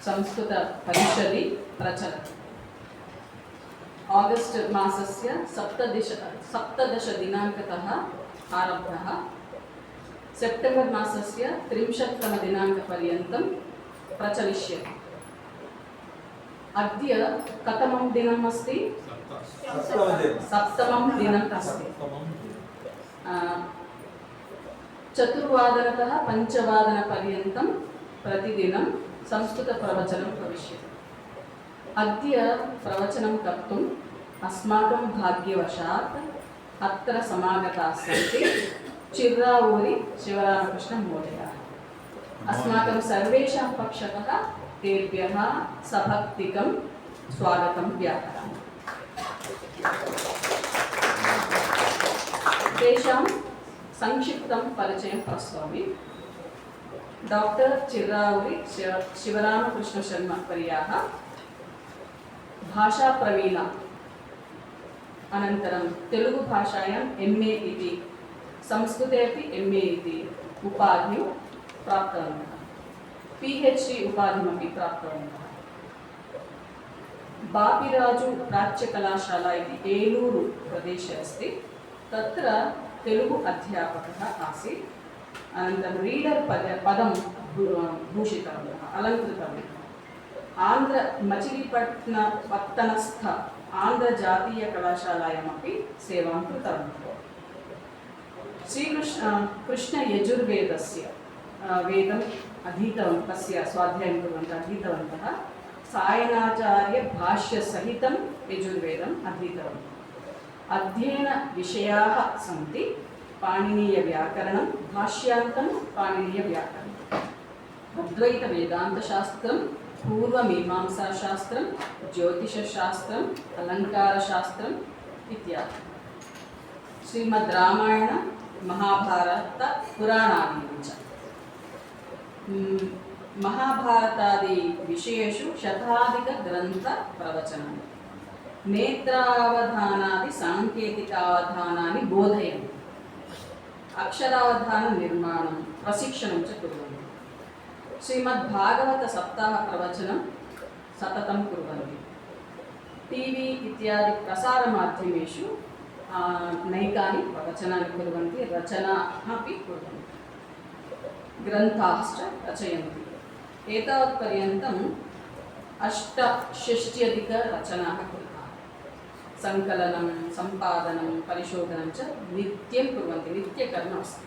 संस्कृत परिषदि प्रचलति। आगस्ट मासस्य 17 दिनाङ्कतः आरब्धः सेप्टेम्बर् मासस्य 30 दिनाङ्कपर्यन्तं प्रचलिष्यति। अद्य कतमं दिनम् अस्ति? सप्तमं दिनम् अस्ति। 4 पञ्चवादनपर्यन्तं प्रतिदिनं संस्कृतप्रवचनं भविष्यति। अद्य प्रवचनं कर्तुम् अस्माकं भाग्यवशात् अत्र समागताः सन्ति चिर्रावूरि शिवरामकृष्णमहोदयाः। अस्माकं सर्वेषां पक्षतः तेभ्यः सभक्तिकं स्वागतं व्याहरामि। तेषां संक्षिप्तं परिचयं प्रस्तौमि। डॉक्टर चिर्रावूरि शिवरामकृष्णशर्मा वर्याः भाषाप्रवीणा, अनन्तरं तेलुगु भाषायां MA इति, संस्कृते अपि MA इति उपाधिं प्राप्तवन्तः। PhD उपाधिमपि प्राप्तवन्तः। बापिराजु प्राच्यकलाशाला इति एलूरु प्रदेशे अस्ति, तत्र तेलुगु अध्यापकः आसीत्। अनन्तरं रीडर् पदं भूषितवन्तः, अलङ्कृतवन्तः। आन्ध्र मचिलीपट्टनस्थ आन्ध्रजातीयकलाशालायामपि सेवां कृतवन्तः। कृष्णयजुर्वेदस्य वेदम् अधीतवन्तः, तस्य स्वाध्यायं कुर्वन्तः अधीतवन्तः। सायणाचार्य भाष्यसहितं यजुर्वेदम् अधीतवन्तः। अध्ययनविषयाः सन्ति पाणिनीयव्याकरणं, भाष्यान्तं पाणिनीयव्याकरणम्, अद्वैतवेदान्तशास्त्रं, पूर्वमीमांसाशास्त्रं, ज्योतिषशास्त्रम्, अलङ्कारशास्त्रम् इत्यादि। श्रीमद्रामायण महाभारत पुराणादीनि च। महाभारतादि विषयेषु शताधिकग्रन्थप्रवचनानि, नेत्रावधानादि सांकेतिकावधानानि बोधयन्ति। अक्षरावधान निर्माणं प्रशिक्षणं च कुर्वन्ति। श्रीमद्भागवत सप्ताह प्रवचनं सततं कुर्वन्ति। टीवी इत्यादि प्रसारमाध्यमेषु नैकानि प्रवचनानि कुर्वन्ति, रचनाः अपि कुर्वन्ति, ग्रन्थाश्च रचयन्ति। एतावत्पर्यन्तम् 68 रचनाः कृताः। संकलनं, सम्पादनं, परिशोधनं च नित्यं कुर्वन्ति, नित्यकर्म अस्ति।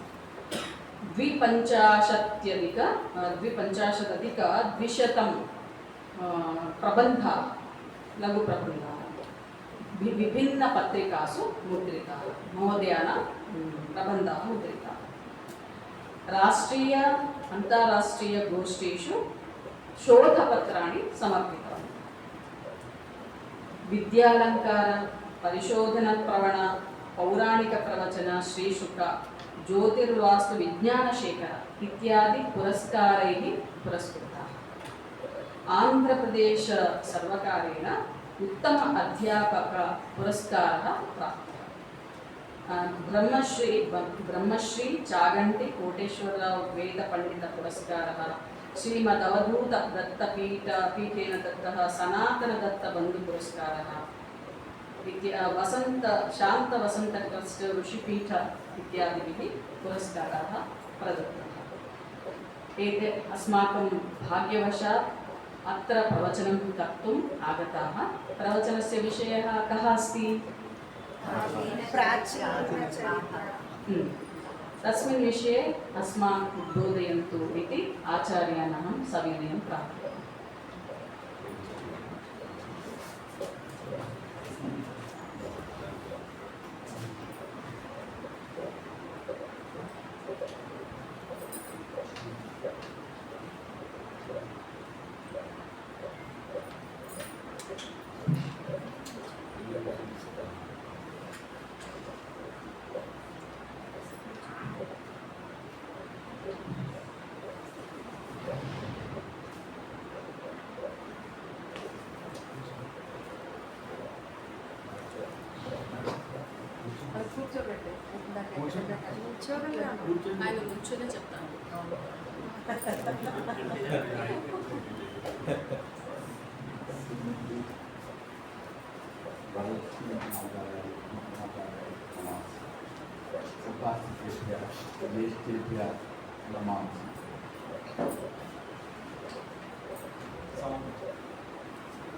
250 प्रबन्धाः, लघुप्रबन्धाः विभिन्नपत्रिकासु मुद्रिताः, महोदयानां प्रबन्धाः मुद्रिताः। राष्ट्रीय अन्ताराष्ट्रीय गोष्ठीषु शोधपत्राणि समर्पितवन्तः। विद्यालङ्कार, परिशोधनप्रवण, पौराणिकप्रवचन, श्रीशुक, ज्योतिर्वास्तु विज्ञानशेखर इत्यादि पुरस्कारैः पुरस्कृताः। आन्ध्रप्रदेश सर्वकारेण उत्तम अध्यापक पुरस्कारः प्राप्तः। ब्रह्मश्री चागंटी कोटेश्वरराव वेदपंडित पुरस्कारः, श्रीमदवधूत दत्तपीठेन दत्तः सनातन दत्त बंधु पुरस्कारः, वसंत शांत वसंत ट्रस्ट ऋषिपीठ इत्यादिभिः पुरस्काराः प्रदत्ताः। एते अस्माकं भाग्यवशात् अत्र प्रवचनं कर्तुम् आगताः। प्रवचनस्य विषयः कः अस्ति? तस्मिन् विषये अस्मान् उद्बोधयन्तु इति आचार्यान् अहं सविनयं प्रार्थयामि। ఆయన కూర్చొని చెప్తాను.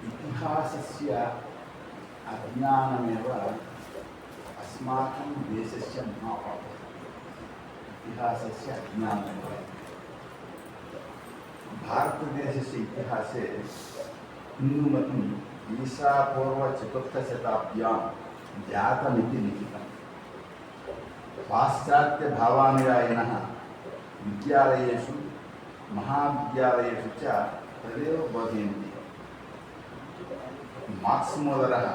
इतिहासस्य अज्ञानमेव अस्माकं देशस्य महापापः। इतिहासस्य अज्ञानमेव भारतदेशस्य इतिहासे हिन्दुमतं ईसापूर्वचतुर्थशताब्द्यां जातमिति लिखितम्। पाश्चात्यभावानुयायिनः विद्यालयेषु महाविद्यालयेषु च तदेव बोधयन्ति। मार्क्स् मोदरः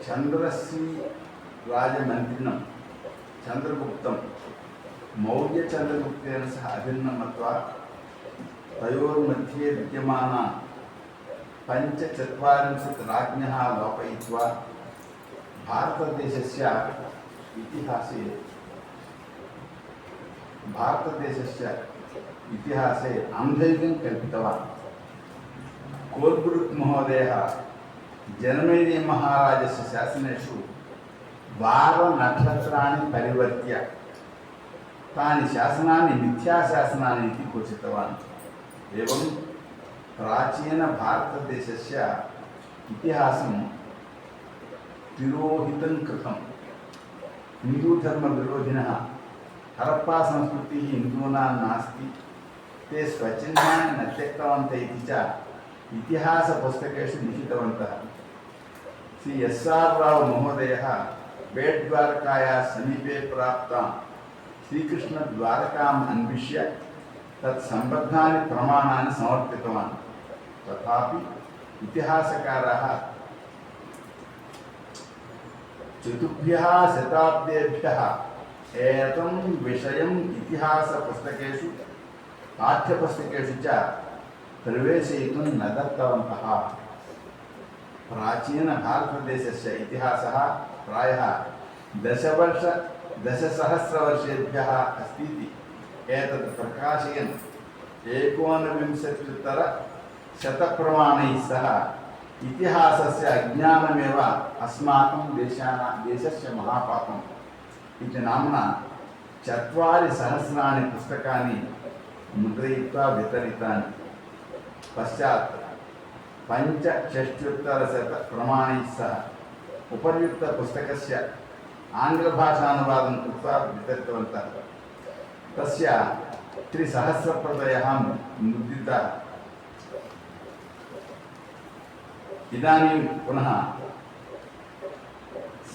चन्द्रश्री राजमन्त्रिणं चन्द्रगुप्तं मौर्यचन्द्रगुप्तेन सह अभिन्नं मत्वा तयोर्मध्ये विद्यमाना 45 राज्ञः लोपयित्वा भारतदेशस्य इतिहासे अन्धयुगं कल्पितवान्। कोल्ब्रुक् महोदयः जनमेजय महाराजस्य शासनेषु 12 नक्षत्राणि परिवर्त्य तानि शासनानि मिथ्याशासनानि इति घोषितवान्। एवं प्राचीन भारतदेशस्य इतिहासं तिरोहितं कृतं। हिन्दूधर्मविरोधिनः हरप्पा संस्कृतिः हिन्दूनां नास्ति, ते स्वचिह्नानि न त्यक्तवन्तः इति च इतिहासपुस्तकेषु लिखितवन्तः। श्री एस्.आर्. राव् महोदयः बेट्द्वारकायाः समीपे प्राप्तां श्रीकृष्णद्वारकाम् अन्विष्य तत्सम्बद्धानि प्रमाणानि समर्पितवान्। तथापि इतिहासकाराः चतुर्भ्यः शताब्देभ्यः एतं विषयम् इतिहासपुस्तकेषु पाठ्यपुस्तकेषु च प्रवेशयितुं न दत्तवन्तः। प्राचीनभारतदेशस्य इतिहासः प्रायः 10 वर्षेभ्यः अस्ति इति एतत् प्रकाशयन् 19-शतप्रमाणैः सह इतिहासस्य अज्ञानमेव अस्माकं देशस्य महापापम् इति नाम्ना 4 सहस्राणि पुस्तकानि मुद्रयित्वा वितरितानि। पश्चात् 65-शतप्रमाणैः सह उपर्युक्तपुस्तकस्य आङ्ग्लभाषानुवादं कृत्वा वितरितवन्तः। तस्य 3,000 मुद्रिताः। इदानीं पुनः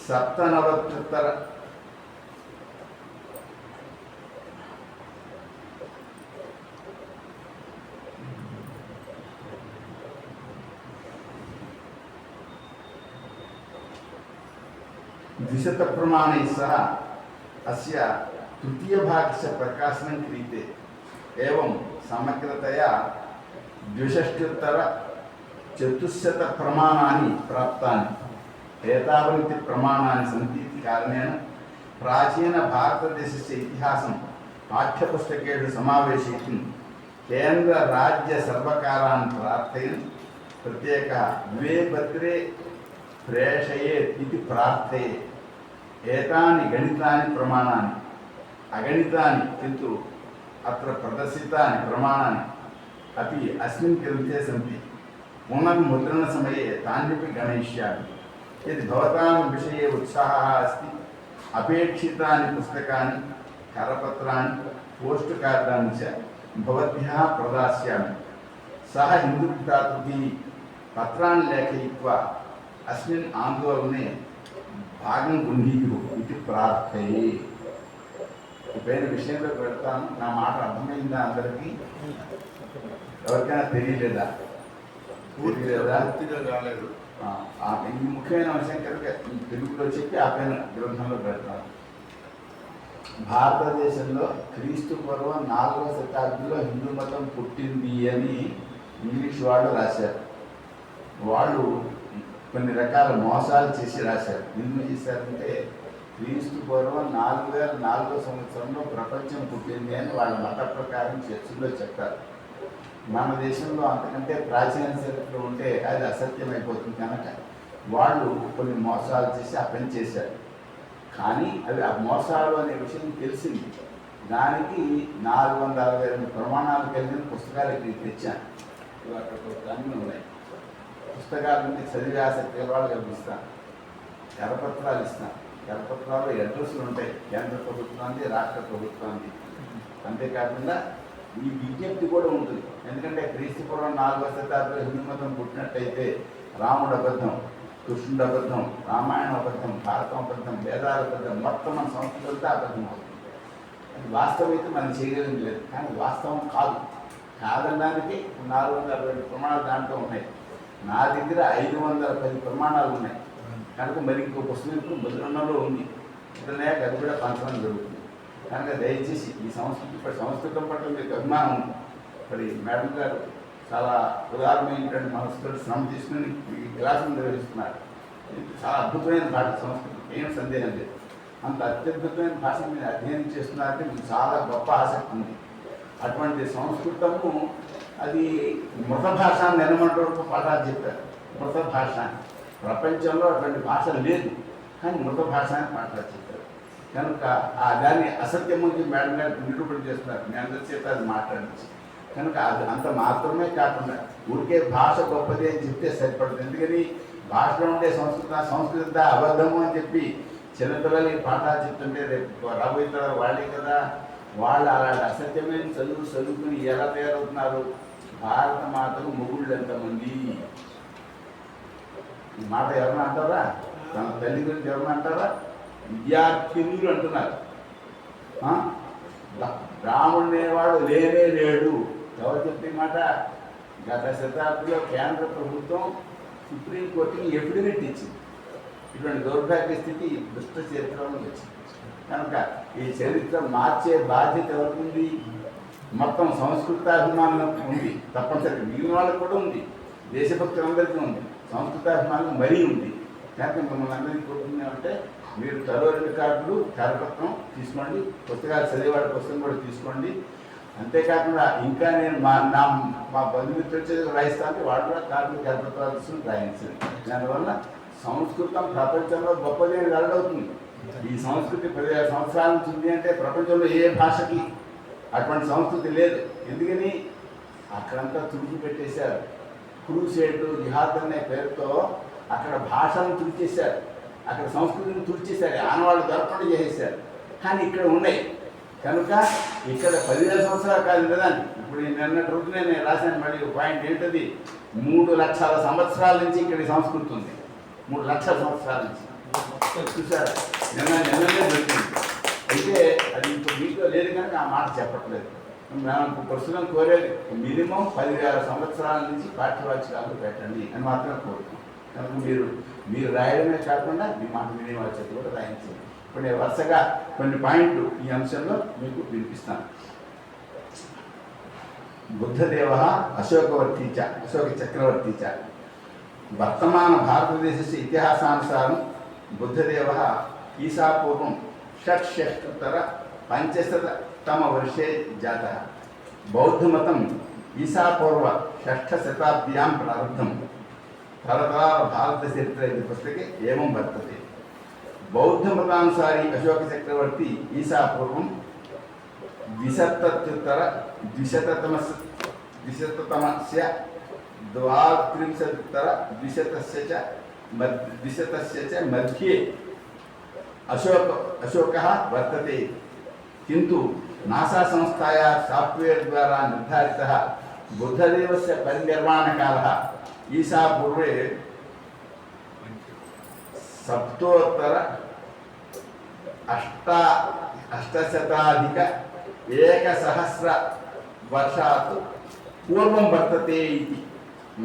97 द्विशतप्रमाणैः सह अस्य तृतीयभागस्य प्रकाशनं क्रियते। एवं समग्रतया 62-चतुश्शत प्रमाणानि प्राप्तानि। एतावन्ति प्रमाणानि सन्ति इति कारणेन प्राचीनभारतदेशस्य इतिहासं पाठ्यपुस्तकेषु समावेशयितुं केन्द्रराज्यसर्वकारान् प्रार्थयन् प्रत्येकः 2 पत्रे प्रेषयेत् इति प्रार्थये। एतानि गणितानि प्रमाणानि अगणितानि किन्तु अत्र प्रदर्शितानि प्रमाणानि अपि अस्मिन् ग्रन्थे सन्ति। पुनर्मुद्रणसमये तान्यपि गणयिष्यामि। यदि भवतां विषये उत्साहः अस्ति अपेक्षितानि पुस्तकानि करपत्राणि पोस्ट् कार्डानि च भवद्भ्यः प्रदास्यामि। सः हिन्दुभ्रातृभिः पत्राणि लेखयित्वा अस्मिन् आन्दोलने భాగం గుండీరు ఇది ప్రార్థయే. ఇప్పుడైన విషయంలో పెడతాను. నా మాట అర్థమైందా అందరికీ? ఎవరికైనా తెలియలేదా? పూర్తిగా రాలేదు. ఈ ముఖ్యమైన విషయం కనుక తెలుగులో చెప్పి ఆ పైన గ్రంథంలో పెడతాను. భారతదేశంలో క్రీస్తు పూర్వం 4వ శతాబ్దిలో హిందూ మతం పుట్టింది అని ఇంగ్లీష్ వాళ్ళు రాశారు. వాళ్ళు కొన్ని రకాల మోసాలు చేసి రాశారు. ఎందుకు చేశారంటే క్రీస్తు పూర్వం 4004వ సంవత్సరంలో ప్రపంచం పుట్టింది అని వాళ్ళ మత ప్రకారం చర్చిలో చెప్పారు. మన దేశంలో అంతకంటే ప్రాచీన చరిత్ర ఉంటే అది అసత్యమైపోతుంది కనుక వాళ్ళు కొన్ని మోసాలు చేసి ఆ పని చేశారు. కానీ అవి ఆ మోసాలు అనే విషయం తెలిసింది. దానికి 462 ప్రమాణాలు కలిగిన పుస్తకాలు ఇక్కడికి తెచ్చాను. అక్కడ అన్నీ ఉన్నాయి. పుస్తకాలన్నీ చదివే ఆసక్తి వాళ్ళకి ఇస్తాను. కరపత్రాలు ఇస్తాను. కరపత్రాల్లో అడ్రస్లు ఉంటాయి, కేంద్ర ప్రభుత్వానికి, రాష్ట్ర ప్రభుత్వానికి. అంతేకాకుండా ఈ విజ్ఞప్తి కూడా ఉంటుంది. ఎందుకంటే క్రీస్తుపూర్వం 4వ శతాబ్దంలో హిందూ మతం పుట్టినట్టయితే రాముడు అబద్ధం, కృష్ణుడు అబద్ధం, రామాయణం అబద్ధం, భారతం అబద్ధం, వేదాలు అబద్ధం, మొత్తం మన సంస్కృతి అబద్ధం అవుతుంది. అది వాస్తవమైతే మనం చేయగలిగింది లేదు. కానీ వాస్తవం కాదు. కాదనడానికి 462 ప్రమాణాలు దాంట్లో ఉన్నాయి. నా దగ్గర 510 ప్రమాణాలు ఉన్నాయి. కనుక మరి ఇంకో పుస్తకం ఇప్పుడు ముద్రణలో ఉంది. ముద్రలేక అది కూడా పంచడం జరుగుతుంది. కనుక దయచేసి ఈ సంస్కృతం పట్ల మీకు అభిమానం ఉంది. మరి మేడం గారు చాలా ఉదారమైనటువంటి మనసుతో శ్రమ తీసుకుని ఈ క్లాసును నిర్వహిస్తున్నారు. చాలా అద్భుతమైన భాష సంస్కృతం, ఏం సందేహం లేదు. అంత అత్యద్భుతమైన భాష మీరు అధ్యయనం చేస్తున్నారంటే మీకు చాలా గొప్ప ఆసక్తి ఉంది. అటువంటి సంస్కృతము అది మృత భాష అని నిలమంటూ పాఠాలు చెప్పారు. మృత భాష ప్రపంచంలో అటువంటి భాష లేదు, కానీ మృత భాష అని పాఠాలు చెప్పారు. కనుక దాన్ని అసత్యం నుంచి మేడం గారు నిరూపణ చేస్తున్నారు. మీ అందరి చేత అది మాట్లాడించి కనుక అది అంత మాత్రమే కాకుండా ఊరికే భాష గొప్పది అని చెప్తే సరిపడుతుంది. ఎందుకని భాషలో ఉండే సంస్కృత అబద్ధము అని చెప్పి చిన్నపిల్లలకి పాఠాలు చెప్తుంటే రేపు రాబోయే తరాలు వాళ్ళే కదా, వాళ్ళు అలాంటి అసత్యమైన చదువుకుని ఎలా తయారవుతున్నారు. భారత మాతకు మొగుళ్ళు ఎంతమంది, ఈ మాట ఎవరన్నా అంటారా? తన తల్లి గురించి ఎవరన్నా అంటారా? విద్యార్థినులు అంటున్నారు. రాముడనేవాడు లేనే లేడు. ఎవరు చెప్పే మాట? గత శతాబ్దిలో కేంద్ర ప్రభుత్వం సుప్రీంకోర్టుకి ఎఫిడవిట్ ఇచ్చింది. ఇటువంటి దౌర్భాగ్య స్థితి దుష్ట చరిత్రలో వచ్చింది. కనుక ఈ చరిత్ర మార్చే బాధ్యత ఎవరికి? మొత్తం సంస్కృతాభిమానం ఉంది, తప్పనిసరిగా మిగిలిన వాళ్ళకి కూడా ఉంది, దేశభక్తులందరికీ ఉంది, సంస్కృతాభిమానం మరీ ఉంది. కనుక మిమ్మల్ని అందరికీ కోరుకున్నామంటే మీరు చదువు రికార్డులు, కరపత్రం తీసుకోండి, పుస్తకాలు చదివేవాడి పుస్తకం కూడా తీసుకోండి. అంతేకాకుండా ఇంకా నేను మా బంధుమిత్రులు రాయిస్తాను, వాళ్ళు కూడా కార్డులు, కరపత్రాలు తీసుకుని రాయించండి. దానివల్ల సంస్కృతం ప్రపంచంలో గొప్పది వెల్లడవుతుంది. ఈ సంస్కృతి 15 సంవత్సరాల నుంచి ఉంది అంటే ప్రపంచంలో ఏ భాషకి అటువంటి సంస్కృతి లేదు. ఎందుకని అక్కడంతా తుడిచి పెట్టేశారు. క్రూసేడు, జిహాద్ అనే పేరుతో అక్కడ భాషను తుడిచేశారు, అక్కడ సంస్కృతిని తుడిచేశారు, ఆనవాళ్ళు దొరకకుండా చేసేసారు. కానీ ఇక్కడ ఉన్నాయి కనుక ఇక్కడ 15 సంవత్సరాలు కాదు కదా. ఇప్పుడు నిన్నటి రోజునే నేను రాశాను మళ్ళీ పాయింట్ ఏంటది, 3 లక్షల సంవత్సరాల నుంచి ఇక్కడ సంస్కృతి ఉంది. 3 లక్షల సంవత్సరాల నుంచి చూసారు. నిన్ననే దొరికింది. అయితే అది ఇప్పుడు మీతో లేదు కనుక ఆ మాట చెప్పట్లేదు. మనం ప్రస్తుతం కోరేది మినిమం 10,000 సంవత్సరాల నుంచి పాఠ్యవాచకాలు పెట్టండి అని మాత్రమే కోరుతాం. కనుక మీరు రాయడమే కాకుండా మీ మాట వినేవాచకులు కూడా రాయించండి. ఇప్పుడు నేను వరుసగా కొన్ని పాయింట్లు ఈ అంశంలో మీకు వినిపిస్తాను. బుద్ధదేవ అశోక చక్రవర్తి చ వర్తమాన భారతదేశस्य ఇతిహాసానుసారం బుద్ధదేవ ఈశాపూర్వం षट्षष्ट्युत्तर 500तम वर्षे जातः। बौद्धमतं ईसापूर्व 6ठ शताब्द्यां प्रारब्धं। तरतरार भारतचरित्र इति पुस्तके एवं वर्तते। बौद्धमतानुसारी अशोक चक्रवर्ती ईसापूर्वं 270 द्विशततमस्य 32 च मध्ये अशोकः वर्तते, किंतु नासा संस्थाया सॉफ्टवेयर द्वारा निर्धारितः बुद्धदेवस्य परिनिर्वाणकालः ईसा पूर्वे 800 वर्षात् पूर्वं वर्तते इति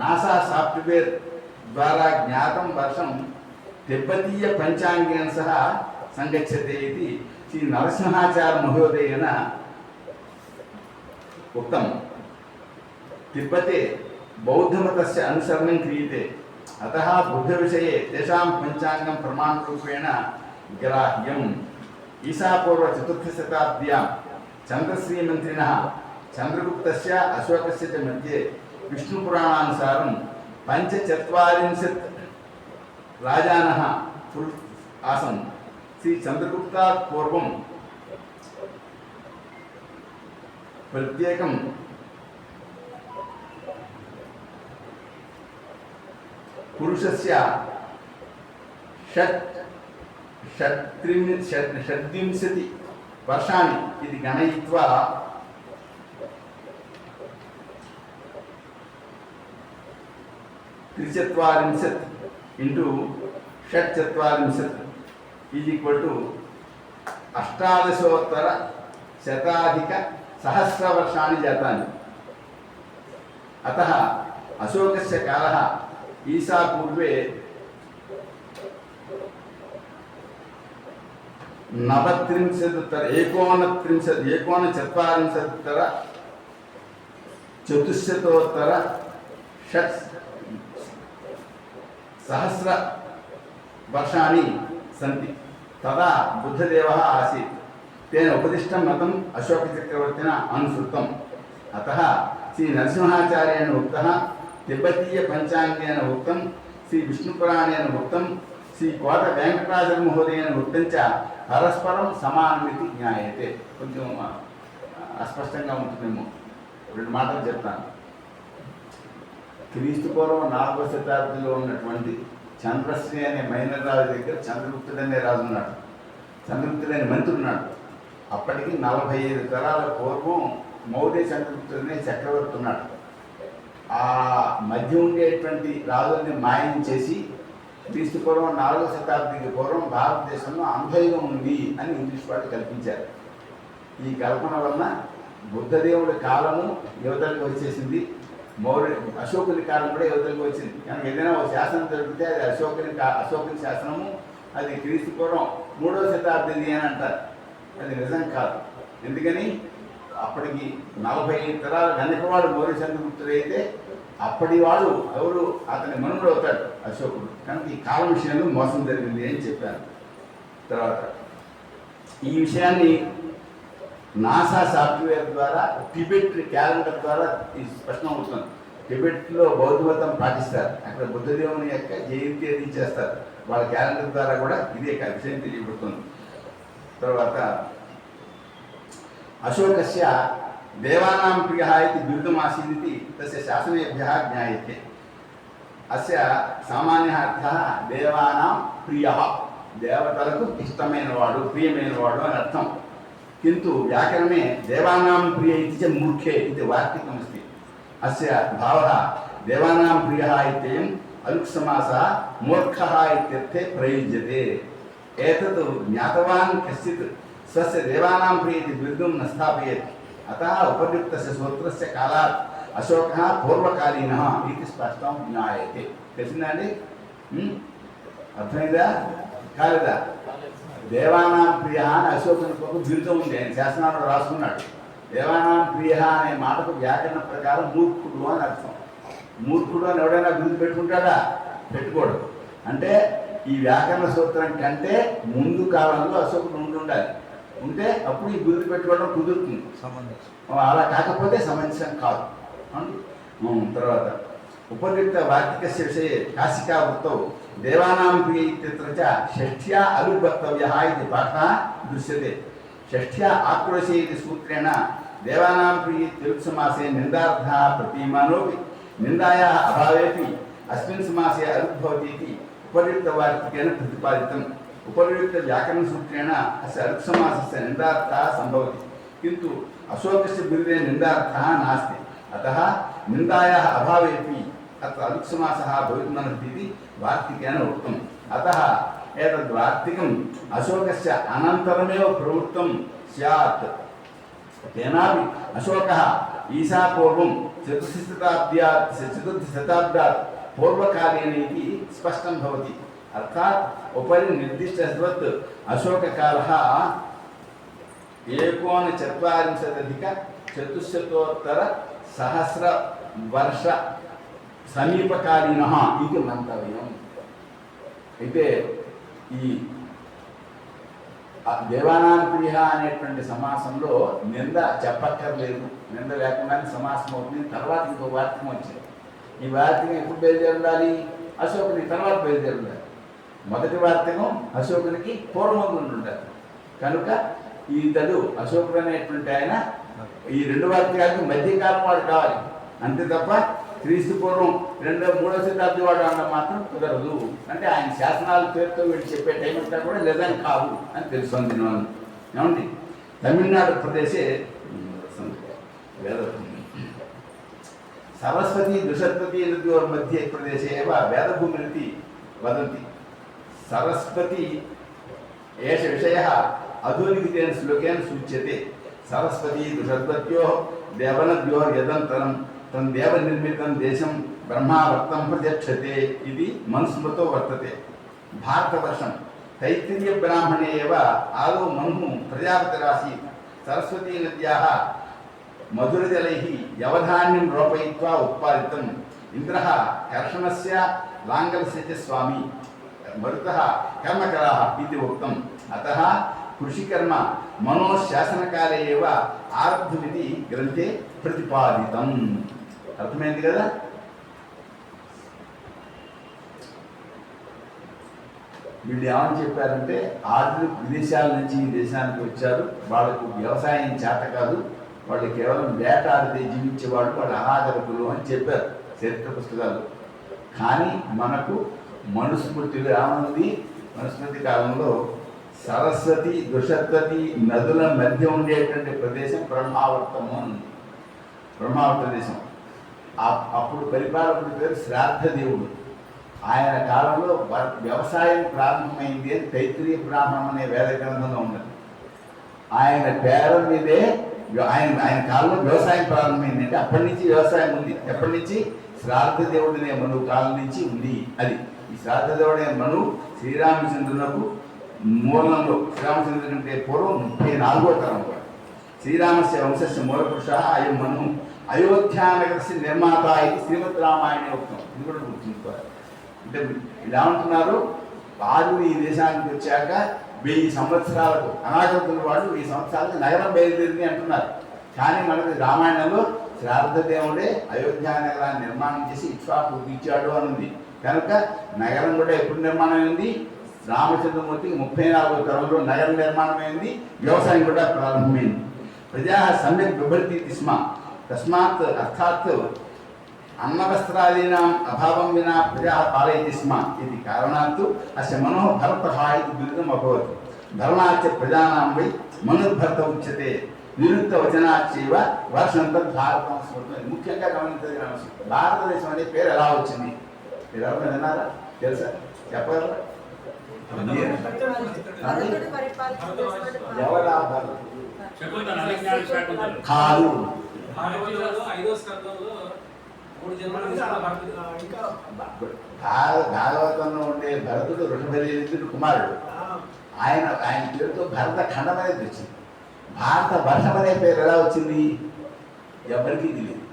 नासा सॉफ्टवेयर द्वारा ज्ञातं वर्षं तिब्बतीय पंचांगेन सह संगच्छते इति श्री नरसिंहाचार्य महोदयेन उक्तम्। तिब्बते बौद्धमतस्य अनुसरणं क्रियते, अतः बुद्धविषये तेषां पंचांगं प्रमाणरूपेण ग्राह्यम्। ईसापूर्व 4th शताब्द्यां चन्द्रश्रीमन्त्रिणः चंद्रगुप्तस्य अशोकस्य च मध्ये विष्णुपुराणानुसारं 45 राजानः आसन्। श्री चंद्रगुप्तात् पूर्वं प्रत्येकं पुरुषस्य षड्विंशति वर्षाणि इति गणयित्वा त्रिचत्वारिंशत् इंटू षट्चत्वारिंशत् इज इक्वल टू 18,000 जातानि। अतः अशोकस्य कालः ईसा पूर्वे 39,400 वर्षाणि सन्ति। तदा बुद्धदेवः आसीत्। तेन उपदिष्टं मतम् अशोकचक्रवर्तिना अनुसृतम्। अतः श्री नरसिंहाचार्येण उक्तः, तिब्बतीय पंचांगेन उक्तं, श्री विष्णुपुराणेन उक्तं, श्री कोट वेंकटाचल महोदयेन उक्तं च परस्परं समानमिति ज्ञायते। కొంచెం అస్పష్టంగా ఉంటుందేమో, రెండు మాటలు చెప్తాను. క్రీస్తు పూర్వం 4వ శతాబ్దిలో ఉన్నటువంటి చంద్రశ్రీ అనే మైనర్ రాజు దగ్గర చంద్రగుప్తుడు అనే రాజు ఉన్నాడు, చంద్రగుప్తుడు అనే మంత్రి ఉన్నాడు. అప్పటికి 45 తరాల పూర్వం మౌర్య చంద్రగుప్తుడు అనే చక్రవర్తి ఉన్నాడు. ఆ మధ్య ఉండేటువంటి రాజుల్ని మాయం చేసి క్రీస్తు పూర్వం 4వ శతాబ్దికి పూర్వం భారతదేశంలో అంధయుగం ఉంది అని ఇంగ్లీష్ వాళ్ళు కల్పించారు. ఈ కల్పన వలన బుద్ధదేవుడి కాలము యువతలకు వచ్చేసింది, అశోకుని కాలం కూడా యువతలకు వచ్చింది. కనుక ఏదైనా ఒక శాసనం దొరికితే అది అశోకుని శాసనము, అది క్రీస్తు పూర్వం 3వ శతాబ్దిది అని అంటారు. అది నిజం కాదు. ఎందుకని అప్పటికి 45 తరాల వెనకవాడు మౌర్య చంద్రగుప్తుడు అయితే అప్పటి వాడు ఎవరు, అతని మనుమడు అవుతాడు అశోకుడు. కనుక ఈ కాలం విషయంలో మోసం జరిగింది అని చెప్పారు. తర్వాత ఈ విషయాన్ని నాసా సాఫ్ట్వేర్ ద్వారా, టిబెట్ క్యాలెండర్ ద్వారా స్పష్టం అవుతుంది. టిబెట్లో బౌద్ధ మతం పాటిస్తారు, అక్కడ బుద్ధదేవుని యొక్క జయంతి అది చేస్తారు. వాళ్ళ క్యాలెండర్ ద్వారా కూడా ఇదే విషయం తెలియబడుతుంది. తర్వాత అశోకస్య దేవానాం ప్రియः इति बिरुदमासीदिति तस्य शासनेभ्यः ज्ञायते। अस्य सामान्यः अर्थः देवानां प्रियः, देवतలకు ఇష్టమైనవాడు, ప్రియమైనవాడు అని అర్థం. किन्तु व्याकरणे देवानां प्रिय इति च मूर्खे इति वार्तिकमस्ति। अस्य भावः देवानां प्रियः इत्ययम् अलुक्समासः मूर्खः इत्यर्थे प्रयुज्यते। एतत् ज्ञातवान् कश्चित् स्वस्य देवानां प्रिय इति बिरुदं न स्थापयेत्। अतः उपयुक्तस्य सूत्रस्य कालात् अशोकः पूर्वकालीनः इति स्पष्टं ज्ञायते। తెలిసిందండి? అర్థమైందా? కాలేదా? దేవానాం ప్రియ అని అశోకునికి ఒక బిరుదం ఉంది, ఆయన శాసనాలు రాసుకున్నాడు. దేవానాం ప్రియ అనే మాటకు వ్యాకరణ ప్రకారం మూర్ఖుడు అని అర్థం. మూర్ఖుడు అని ఎవడైనా బిరుదు పెట్టుకుంటాడా? పెట్టుకోడు. అంటే ఈ వ్యాకరణ సూత్రం కంటే ముందు కాలంలో అశోకుడు ఉండాలి, ఉంటే అప్పుడు ఈ బిరుదు పెట్టుకోవడం కుదురుతుంది. అలా కాకపోతే సమంజసం కాదు. తర్వాత ఉపయుక్త వార్తికస్య విషये काशिका वृत्तौ देवानां प्रिय इत्यत्र च षष्ठ्या अविर्वक्तव्यः इति पाठः दृश्यते। षष्ठ्या आक्रोशे इति सूत्रेण देवानां प्रिय इत्युक्तसमासे निन्दार्थः प्रतीयमानोऽपि निन्दायाः अभावेऽपि अस्मिन् समासे अरुद्भवति इति उपयुक्तवार्तिकेन प्रतिपादितम्। उपयुक्तव्याकरणसूत्रेण अस्य अरुत्समासस्य निन्दार्थः सम्भवति, किन्तु अशोकस्य बिरुदे निन्दार्थः नास्ति। अतः निन्दायाः अभावेऽपि अत्र अलुक्समासः भवितुमर्हति इति वार्तिकेन उक्तम्। अतः एतद् वार्तिकम् अशोकस्य अनन्तरमेव प्रवृत्तं स्यात्। तेनापि अशोकः ईसापूर्वं 4th शताब्दात् पूर्वकालीन इति स्पष्टं भवति। अर्थात् उपरि निर्दिष्टवत् अशोककालः 19,400 वर्ष సమీపకాలీనః ఇది మంతవ్యం. అయితే ఈ దేవానాం ప్రియ అనేటువంటి సమాసంలో నింద చెప్పక్కర్లేదు, నింద లేకుండానే సమాసం అవుతుంది. తర్వాత ఇంకో వాక్యం వచ్చింది. ఈ వాక్యం ఎప్పుడు బయలుదేరి ఉండాలి? అశోకుని తర్వాత బయలుదేరి ఉండాలి. మొదటి వాక్యం అశోకునికి పూర్వముందు ఉండాలి. కనుక ఇతడు అశోకుడు అనేటువంటి ఆయన ఈ రెండు వాక్యాలకు మధ్యకాలం వాడు కావాలి, అంతే తప్ప క్రీస్తు పూర్వం 2వ-3వ శతాబ్ది వాడు అన్న మాత్రం కుదరదు. అంటే ఆయన శాసనాల పేరుతో వీళ్ళు చెప్పే టైం అంతా కూడా నిజం కాదు అని తెలుస్తుంది. దీనివల్ల ఏమండి తమిళనాడు ప్రదేశే సరస్వతి దుషత్వతి నద్యోర్ మధ్య ప్రదేశే వేదభూమిరితి వదంతి. సరస్వతి ఏష విషయः అధోనికితేన శ్లోకేన సూచ్యతే. సరస్వతి దుషత్వత్యో దేవనద్యోర్ యదంతరం తం దేవ నిర్మితం దేశం బ్రహ్మావర్తం ప్రత్యక్షతే ఇది మనుస్మృతో వర్తతే. భారతవర్షం తైత్తిరీయ బ్రాహ్మణే ఏవ ఆదౌ మనుః ప్రజాపతిరాసీత్. సరస్వతీ నద్యాः మధురజలైః యవధాన్యం రోపయిత్వా ఉత్పాదితం. ఇంద్రः కర్షణస్య లాంగలస్య చ స్వామి మరుతः కర్మకరాः ఇది ఉక్తం. అతः కృషికర్మ మనోశాసనకాలే ఏవ ఆరబ్ధమితి గ్రంథే ప్రతిపాదితం. అర్థమైంది కదా? వీళ్ళు ఏమని చెప్పారంటే ఆర్యులు విదేశాల నుంచి ఈ దేశానికి వచ్చారు, వాళ్ళకు వ్యవసాయం చేత కాదు, వాళ్ళు కేవలం వేటాడితే జీవించేవాళ్ళు, వాళ్ళు అనాగరికులు అని చెప్పారు చరిత్ర పుస్తకాలు. కానీ మనకు మనుస్మృతిలో ఏమన్నది? మనుస్మృతి కాలంలో సరస్వతి దుషత్వతి నదుల మధ్య ఉండేటువంటి ప్రదేశం బ్రహ్మావర్తము అని ఉంది. బ్రహ్మావర్త దేశం. అప్పుడు పరిపాలకుడి పేరు శ్రాద్ధదేవుడు. ఆయన కాలంలో వ్యవసాయం ప్రారంభమైంది అని తైత్తిరీయ బ్రాహ్మణం అనే వేద గ్రంథంలో ఉన్నది. ఆయన పేరు మీదే ఆయన కాలంలో వ్యవసాయం ప్రారంభమైంది. అంటే అప్పటి నుంచి వ్యవసాయం ఉంది. ఎప్పటి నుంచి? శ్రాద్ధదేవుడనే మనువు కాలం నుంచి ఉంది. అది ఈ శ్రాద్ధదేవుడనే మనువు శ్రీరామచంద్రులకు మూలంలో, శ్రీరామచంద్రుడి కంటే పూర్వం 34వ తరం కూడా. శ్రీరామస్య వంశస్య మూలపురుష అయం మను అయోధ్యానగరస్య నిర్మాత ఇది శ్రీమద్ రామాయణే ఉక్తం. ఇది కూడా గుర్తుంచుకోవాలి. అంటే ఇలా అంటున్నారు, ఆర్యులు ఈ దేశానికి వచ్చాక 1000 సంవత్సరాలకు అనాగతుల వాడు 1000 సంవత్సరాలకు నగరం బయలుదేరింది అంటున్నారు. కానీ మనకి రామాయణంలో శ్రాద్ధదేవుడే అయోధ్యా నగరాన్ని నిర్మాణం చేసి ఇక్ష్వాకు ఇచ్చాడు అని ఉంది. కనుక నగరం కూడా ఎప్పుడు నిర్మాణం అయింది? రామచంద్రమూర్తికి 34వ తరంలో నగర నిర్మాణం అయింది. వ్యవసాయం కూడా ప్రారంభమైంది. ప్రజా సమ్యక్ బిభర్తి స్మ తస్మాత్ అర్థాత్ అన్నవస్త్రాదీనాం అభావం వినా ప్రజా పాలయతి స్మ ఇది కారణాత్ అస్య మనో భరతః ఇది బిరుదం అభవత్. ధర్మాచ ప్రజానాం వై మనుర్భర్త ఉచ్యతే. నిరుక్త వచనాచైవ వర్షంతర్ భారతం స్మృతం. ముఖ్యంగా గమనించదగిన అంశం, భారతదేశం అనే పేరు ఎలా వచ్చింది? మీరు ఎవరైనా విన్నారా? తెలుసా? చెప్పగలరా? ఎవరా కాదు. భాగవతంలో ఉండే భరతుడు ఋషభదేవుడు కుమారుడు. ఆయన పేరుతో భరత ఖండం అనేది వచ్చింది. భారత వర్షం అనే పేరు ఎలా వచ్చింది? ఎవరికి తెలియదు.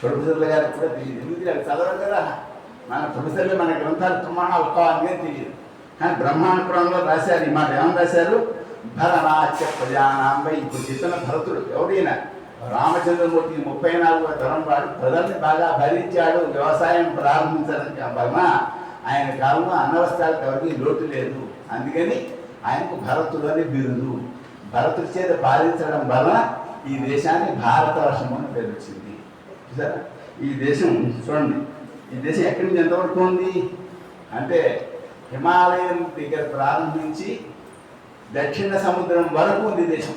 ప్రొఫెసర్ల గారికి కూడా తెలియదు. ఎందుకు తెలియదు? చదవరు కదా మన ప్రొఫెసర్లు. మన గ్రంథాలు ప్రమాణాలు ఒక్కనే తెలియదు. కానీ బ్రహ్మాండ పురాణంలో రాశారు ఈ మాట. ఏమని రాశారు? భరనాచ్య ప్రజానాంబై. ఇప్పుడు చెప్పిన భరతుడు ఎవడైనా రామచంద్రమూర్తికి 34వ తరం వాడు ప్రజల్ని బాగా భరించాడు. వ్యవసాయం ప్రారంభించడానికి వలన ఆయన కాలంలో అన్నవస్త్రాలకు ఎవరికి లోటు లేదు. అందుకని ఆయనకు భరతుడు అని బిరుదు. భరతుడి చేత పాలించడం వలన ఈ దేశాన్ని భారతవర్షం అని పేరు వచ్చింది. చూసారా? ఈ దేశం చూడండి, ఈ దేశం ఎక్కడి నుంచి ఎంతవరకు ఉంది అంటే హిమాలయం దగ్గర ప్రారంభించి దక్షిణ సముద్రం వరకు ఉంది దేశం.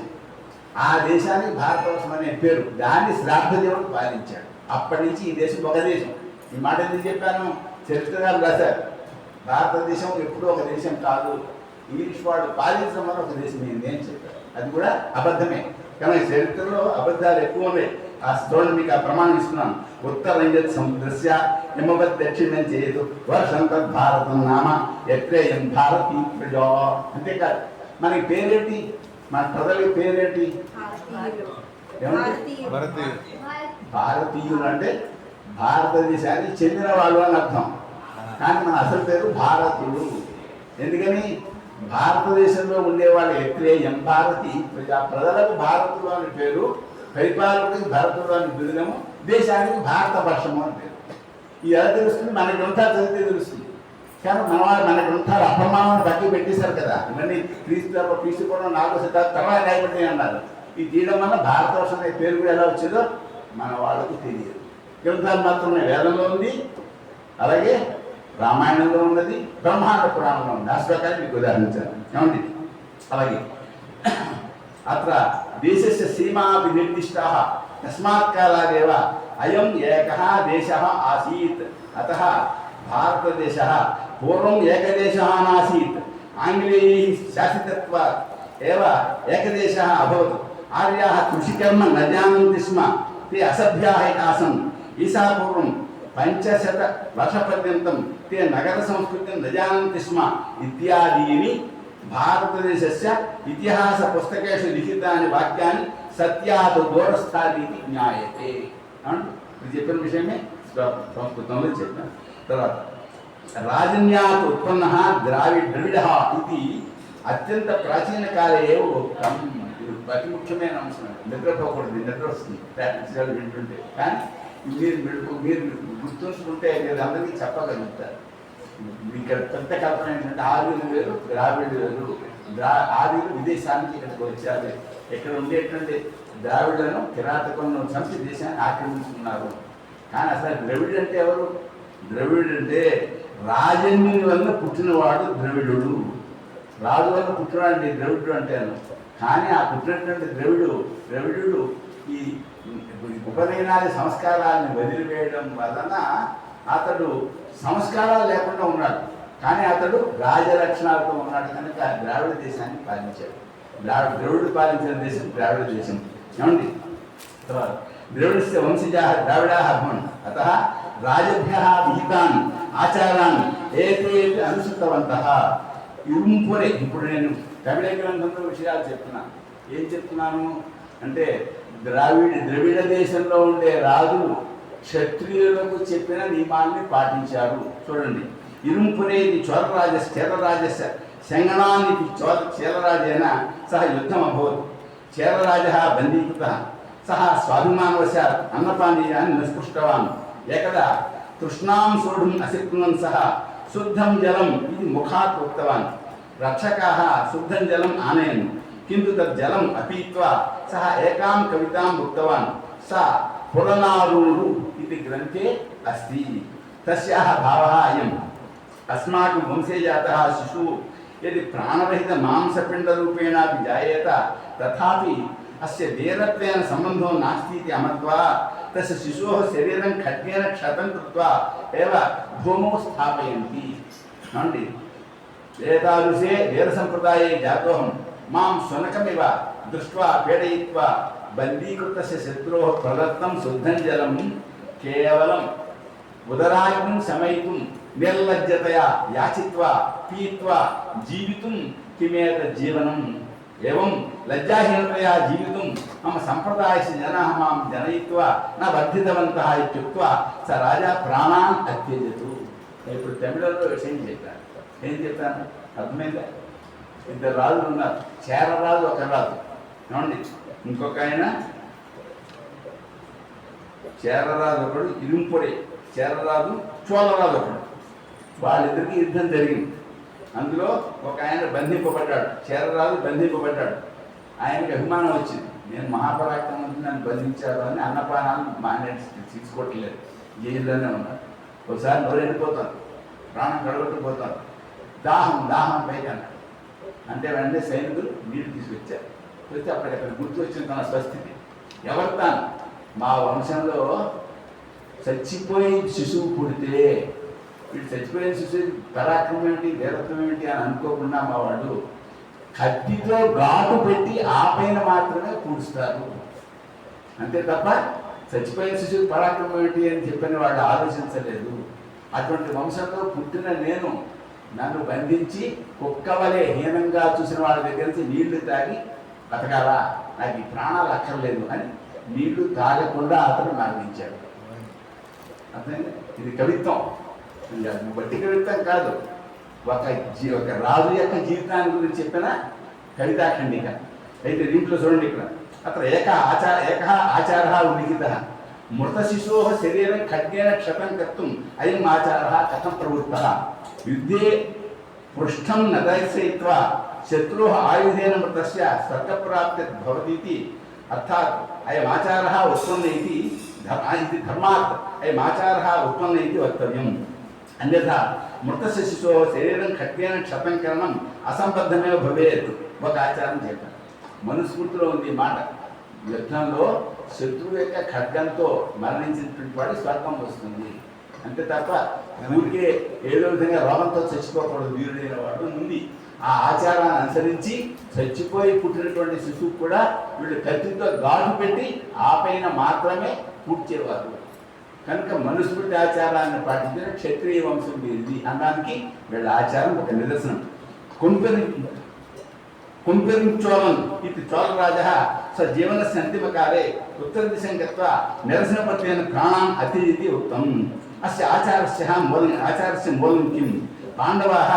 ఆ దేశానికి భారతవర్షం అనే పేరు. దాన్ని శ్రాద్ధదేవుడు పాలించాడు. అప్పటి నుంచి ఈ దేశం ఒక దేశం. ఈ మాట ఎందుకు చెప్పాను? చరిత్రకారులు రాశారు, భారతదేశం ఎప్పుడూ ఒక దేశం కాదు, ఇంగ్లీష్ వాడు పాలించడం వల్ల ఒక దేశం ఏంది అని చెప్పారు. అది కూడా అబద్ధమే. కానీ చరిత్రలో అబద్ధాలు ఎక్కువ ఉన్నాయి. ఆ చూడండి, మీకు ఆ ప్రమాణం ఇస్తున్నాను. ఉత్తరంజత్ సముద్రస్య హిమవత్ దక్షిణం చేయదు వర్షం తద్ భారతం నామ ఎత్రేయం భారతీ ప్రజా. అంతేకాదు, మనకి పేరేంటి? మన ప్రజలకి పేరేంటి? భారతీయులు అంటే భారతదేశానికి చెందిన వాళ్ళు అని అర్థం. కానీ మన అసలు పేరు భారతీయుడు. ఎందుకని? భారతదేశంలో ఉండేవాళ్ళు ఎత్రేయం భారతి ప్రజలకు భారతుడు అని పేరు, పరిపాలకుడికి భరతుడు అని బిరుదము, దేశానికి భారతవర్షము అని పేరు. ఇది ఎలా తెలుస్తుంది? మన గ్రంథాలు చదివితే తెలుస్తుంది. కానీ మన గ్రంథాలు అప్రమాణాన్ని బట్టి పెట్టేశారు కదా. ఇవన్నీ క్రీస్తు కూడా 4వ శతాబ్దం తర్వాత రాయబడి అన్నారు. ఇది తీయడం వల్ల భారతవర్షం అనే పేరు కూడా ఎలా వచ్చిందో మన వాళ్ళకు తెలియదు. గ్రంథాలు మాత్రమే వేదంలో ఉంది, అలాగే రామాయణంలో ఉన్నది, బ్రహ్మాండ పురాణంలో ఉంది. ఆ ప్రకారం మీకు ఉదాహరించాను ఏమండి. అలాగే అత్ర దేశస్య సీమా నిర్దిష్టా తస్మాత్ కాలాదేవ అయం ఏకః దేశः ఆసీత్. అతః భారతదేశः పూర్వం ఏకదేశः నాసీత్, ఆంగ్లేయైः శాసితత్వాత్ ఏవ ఏకదేశः అభవత్. ఆర్యాः కృషికర్మ న జానంతి స్మ, ते असभ्याः आसन्. ईसा पूर्वं 500 वर्षपर्यन्तं ते नगरसंस्कृतिं न जानन्ति स्म इत्यादीनि भारतदेशस्य इतिहासपुस्तकेषु लिखितानि वाक्यानि सत्यात् दूरस्थादीति ज्ञायते. ఇది చెప్పిన విషయమే సంస్కృతంలో చెప్పాను. తర్వాత రాజన్యాత్ ఉత్పన్న ద్రావిడः ఇది అత్యంత ప్రాచీన కాలే ఏవ ఉక్తం. ఇది అతి ముఖ్యమైన అంశం. నిద్రపోకూడదు, నిద్ర వస్తుంది ప్రాక్టీస్ వింటుంటే. కానీ మీరు గుర్తుంచుకుంటే మీరు అందరికీ చెప్పగలుగుతారు. ఇక్కడ పెద్ద కల్పన ఏంటంటే ఆర్యులు వేరు, ద్రావిడులు వేరు. ఆర్యులు విదేశానికి ఇక్కడికి వచ్చారు. ఇక్కడ ఉండేటువంటి ద్రావిడులను కిరాతకులను చంపి దేశాన్ని ఆక్రమించుకున్నారు. కానీ అసలు ద్రవిడు అంటే ఎవరు? ద్రవిడు అంటే రాజన్యుని వల్ల పుట్టినవాడు ద్రవిడుడు. రాజు వల్ల పుట్టినవాడు ద్రవిడు అంటాను. కానీ ఆ పుట్టినటువంటి ద్రవిడు ఈ ఉపనయనాది సంస్కారాలను వదిలివేయడం వలన అతడు సంస్కారాలు లేకుండా ఉన్నాడు. కానీ అతడు రాజలక్షణాలతో ఉన్నాడు కనుక ద్రావిడ దేశాన్ని పాలించాడు. ద్రవిడు పాలించిన దేశం ద్రావిడ దేశం. ఏమండి ద్రవిడస్య వంశజాః ద్రావిడాః భవన్. అతః రాజభ్యः విహితాన్ ఆచారాన్ ఏతే అనుసృతవంతః. ఇరుంపురే. ఇప్పుడు నేను తమిళ గ్రంథంలో విషయాలు చెప్తున్నాను. ఏం చెప్తున్నాను అంటే ద్రవిడ దేశంలో ఉండే రాజులు క్షత్రియులకు చెప్పిన నియమాన్ని పాటించారు. చూడండి, ఇరుంపురే ఇది చేరరాజస్య శంగణాన్ని చేరరాజేన సహ యుద్ధం అభవత్. చేరరాజः బందీకృతः సహ స్వాభిమానవశాత్ అన్నపానీయాన్ని నిస్పృష్టవాన్. ఏకదా తృష్ణాం సోఢుం అశక్నున్ సహ శుద్ధం జలం ఇది ముఖాత్ ఉక్తవాన్. రక్షకాः శుద్ధం జలం ఆనయన్ किन्तु तत् जलम् अपीत्वा सः एकां कविताम् उक्तवान्. सा पुरनारूरु इति ग्रन्थे अस्ति. तस्याः भावः अयम्: अस्माकं वंशे जातः शिशुः यदि प्राणरहितमांसपिण्डरूपेणापि जायेत तथापि अस्य वीरत्वेन सम्बन्धो नास्ति इति अमत्वा तस्य शिशोः शरीरं खड्गेन क्षतं कृत्वा एव भूमौ स्थापयन्ति. एतादृशे वीरसम्प्रदाये जातोऽहं मां शुनकमिव दृष्ट्वा पीडयित्वा बन्दीकृतस्य शत्रोः प्रदत्तं शुद्धं जलं केवलम् उदराग्निं शमयितुं निर्लज्जतया याचित्वा पीत्वा जीवितुं किमेतत् जीवनम्. एवं लज्जाहीनतया जीवितुं मम सम्प्रदायस्य जनाः मां जनयित्वा न वर्धितवन्तः इत्युक्त्वा स राजा प्राणान् अत्यजतु. ఇప్పుడు తమిళంలో విషయం చెప్పాను. ఏం చెప్పాను అర్థమైందా? ఇద్దరు రాజులు ఉన్నారు. చేరరాజు ఒక రాజు, ఏమండి, ఇంకొక ఆయన చేరరాజు ఒకడు, ఇరుంపురే చేరరాజు, చోళరాజు ఒకడు. వాళ్ళిద్దరికి యుద్ధం జరిగింది. అందులో ఒక ఆయన బంధింపబడ్డాడు. చేరరాజు బంధింపబడ్డాడు. ఆయనకి అభిమానం వచ్చింది, నేను మహాపరాక్రమంతో నన్ను బంధించాడు అని అన్నపానాలు మానేసి తీసుకోవట్లేదు, జైల్లోనే ఉన్నాడు. ఒకసారి నోరు ఎండిపోతాను, ప్రాణం గడగొట్టుకుపోతాను, దాహం పైకి అన్నాడు. అంటే వెంటనే సైనికులు నీరు తీసుకొచ్చారు. వచ్చి అప్పటికక్కడ గుర్తు వచ్చిన తన స్వస్థితి. ఎవరు తాను? మా వంశంలో చచ్చిపోయి శిశువు పుడితే వీడు చచ్చిపోయిన శిశువు పరాక్రమం ఏమిటి, వీరత్వం ఏమిటి అని అనుకోకుండా మా వాళ్ళు కత్తితో ఘాటు పెట్టి ఆ పైన మాత్రమే పూడుస్తారు. అంతే తప్ప చచ్చిపోయిన శిశువు పరాక్రమం ఏమిటి అని చెప్పని వాళ్ళు ఆలోచించలేదు. అటువంటి వంశంలో పుట్టిన నేను నన్ను బంధించి కుక్కవలే హీనంగా చూసిన వాళ్ళ దగ్గర నుంచి నీళ్లు తాగి బతకాలా, నాకు ఈ ప్రాణాలు అక్కర్లేదు అని నీళ్లు తాగకుండా అతను మరణించాడు. అర్థమైంది? ఇది కవిత్వం, బట్టి కవిత్వం కాదు. ఒక రాజు యొక్క జీవితాన్ని గురించి చెప్పిన కవితాఖండిక. అయితే దీంట్లో చూడండి, ఇక్కడ అത്ര ఏక ఆచార ఉల్లిఖిత మృత శిశో శరీరం ఖడ్గేన క్షతం కర్తుం అయం ఆచార కథం ప్రవృత్త యుద్ధే పృష్ఠం న దర్శయిత్వా శత్రు ఆయుధేన మృతస్య స్వర్గప్రాప్తిర్భవతి అర్థాత్ అయం ఆచార ఉత్పన్న ఇది ధర్మాత్ అయం ఆచార ఉత్పన్న ఇది వక్తవ్యం. అన్యథా మృతస్య శిశో శరీరం ఖడ్గేన క్షతం కరణం అసంబద్ధమే భవేత్. ఒక ఆచారం చెప్పారు, మనుస్మృతిలో ఉంది మాట. యుద్ధంలో శత్రువు యొక్క ఖడ్గంతో మరణించినటువంటి వాడు స్వర్గం వస్తుంది అంతే తప్ప ఊరికే ఏదో విధంగా రోగంతో చచ్చిపోకూడదు వీరుడైన వాడు ఉంది. ఆ ఆచారాన్ని అనుసరించి చచ్చిపోయి పుట్టినటువంటి శిశువు కూడా వీళ్ళు కత్తితో ఘాటు పెట్టి ఆ పైన మాత్రమే పూడ్చేవారు. కనుక మనుస్మృతి ఆచారాన్ని పాటించిన క్షత్రియ వంశం వీరిది అనడానికి వీళ్ళ ఆచారం ఒక నిదర్శనం. కుంపెరించోళన్ ఇది చోళరాజ స జీవనస్య అంతిమకాలే ఉత్తరదిశం గత్వా నిరసనపత్రేణ ప్రాణాన్ అతిథి ఉక్తం. అస్య ఆచారస్య మూలం కిం? పాండవాः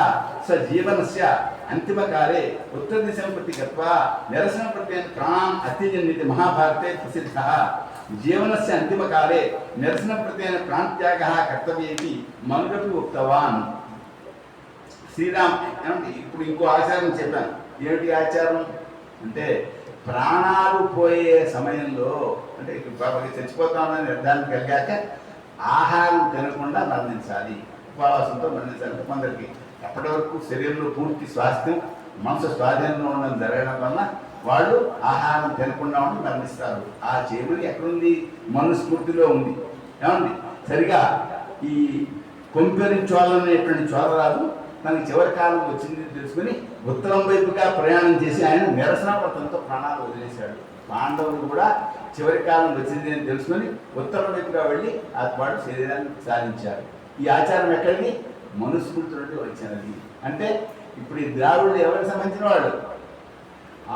స జీవనస్య అంతిమకాలే ఉత్తరదిశం ప్రతి గత్వా నిరసనపత్రేణ ప్రాణాన్ అత్యజన్ ఇది మహాభారతే ప్రసిద్ధः. జీవనస్య అంతిమకాలే నిరసనపత్రేణ ప్రాణత్యాగः కర్తవ్య ఇది మనుగపి ఉక్తవాన్. శ్రీరామ్ ఇప్పుడు ఇంకో ఆచారం చెప్పాను. ఏమిటి ఆచారం అంటే, ప్రాణాలు పోయే సమయంలో అంటే బాబాకి చచ్చిపోతామని నిర్ధారణ కలిగాక ఆహారం తినకుండా మరణించాలి, ఉపవాసంతో మరణించాలి. కొందరికి అప్పటి వరకు శరీరంలో పూర్తి స్వాస్థ్యం మనసు స్వాధీనంలో ఉండడం జరగడం వల్ల వాళ్ళు ఆహారం తినకుండా ఉండి మరణిస్తారు. ఆ చేయమని ఎక్కడుంది? మనుస్మృతిలో ఉంది. ఏమండి, సరిగా ఈ కొంపెరించోళనేటువంటి చోళరాజు తనకి చివరి కాలం వచ్చింది తెలుసుకుని ఉత్తరం వైపుగా ప్రయాణం చేసి ఆయన నిరసన పత్రంతో ప్రాణాలు వదిలేశాడు. పాండవులు కూడా చివరి కాలం వచ్చింది అని తెలుసుకొని ఉత్తరం వైపుగా వెళ్ళి ఆ వాడు శరీరాన్ని సాధించారు. ఈ ఆచారం ఎక్కడిది? మనుస్మృతి నుండి వచ్చినది. అంటే ఇప్పుడు ఈ ద్రావిడులు ఎవరికి సంబంధించిన వాళ్ళు?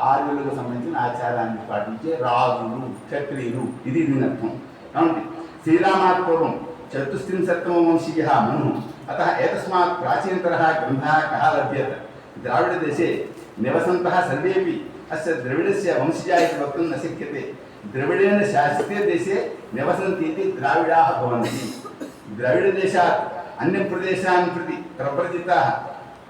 ఆర్యులకు సంబంధించిన ఆచారాన్ని పాటించే రాజులు, క్షత్రియులు. ఇది దీని అర్థం. కాబట్టి శ్రీరామాత్ పూర్వం చతుస్త్రింశత్తమ వంశీయ మను అతः ఏతస్మాత్ ప్రాచీనతరः గ్రంథः కः లభ్యతే. ద్రావిడదేశే నివసन्तः సర్వేపి అస్య ద్రవిడస్య వంశజా इति वक्तुं न शक्यते. द्रविडेन शासिते देशे निवसन्ति इति द्राविडाः भवन्ति. द्रविडदेशात् अन्यप्रदेशान् प्रति प्रव्रजिताः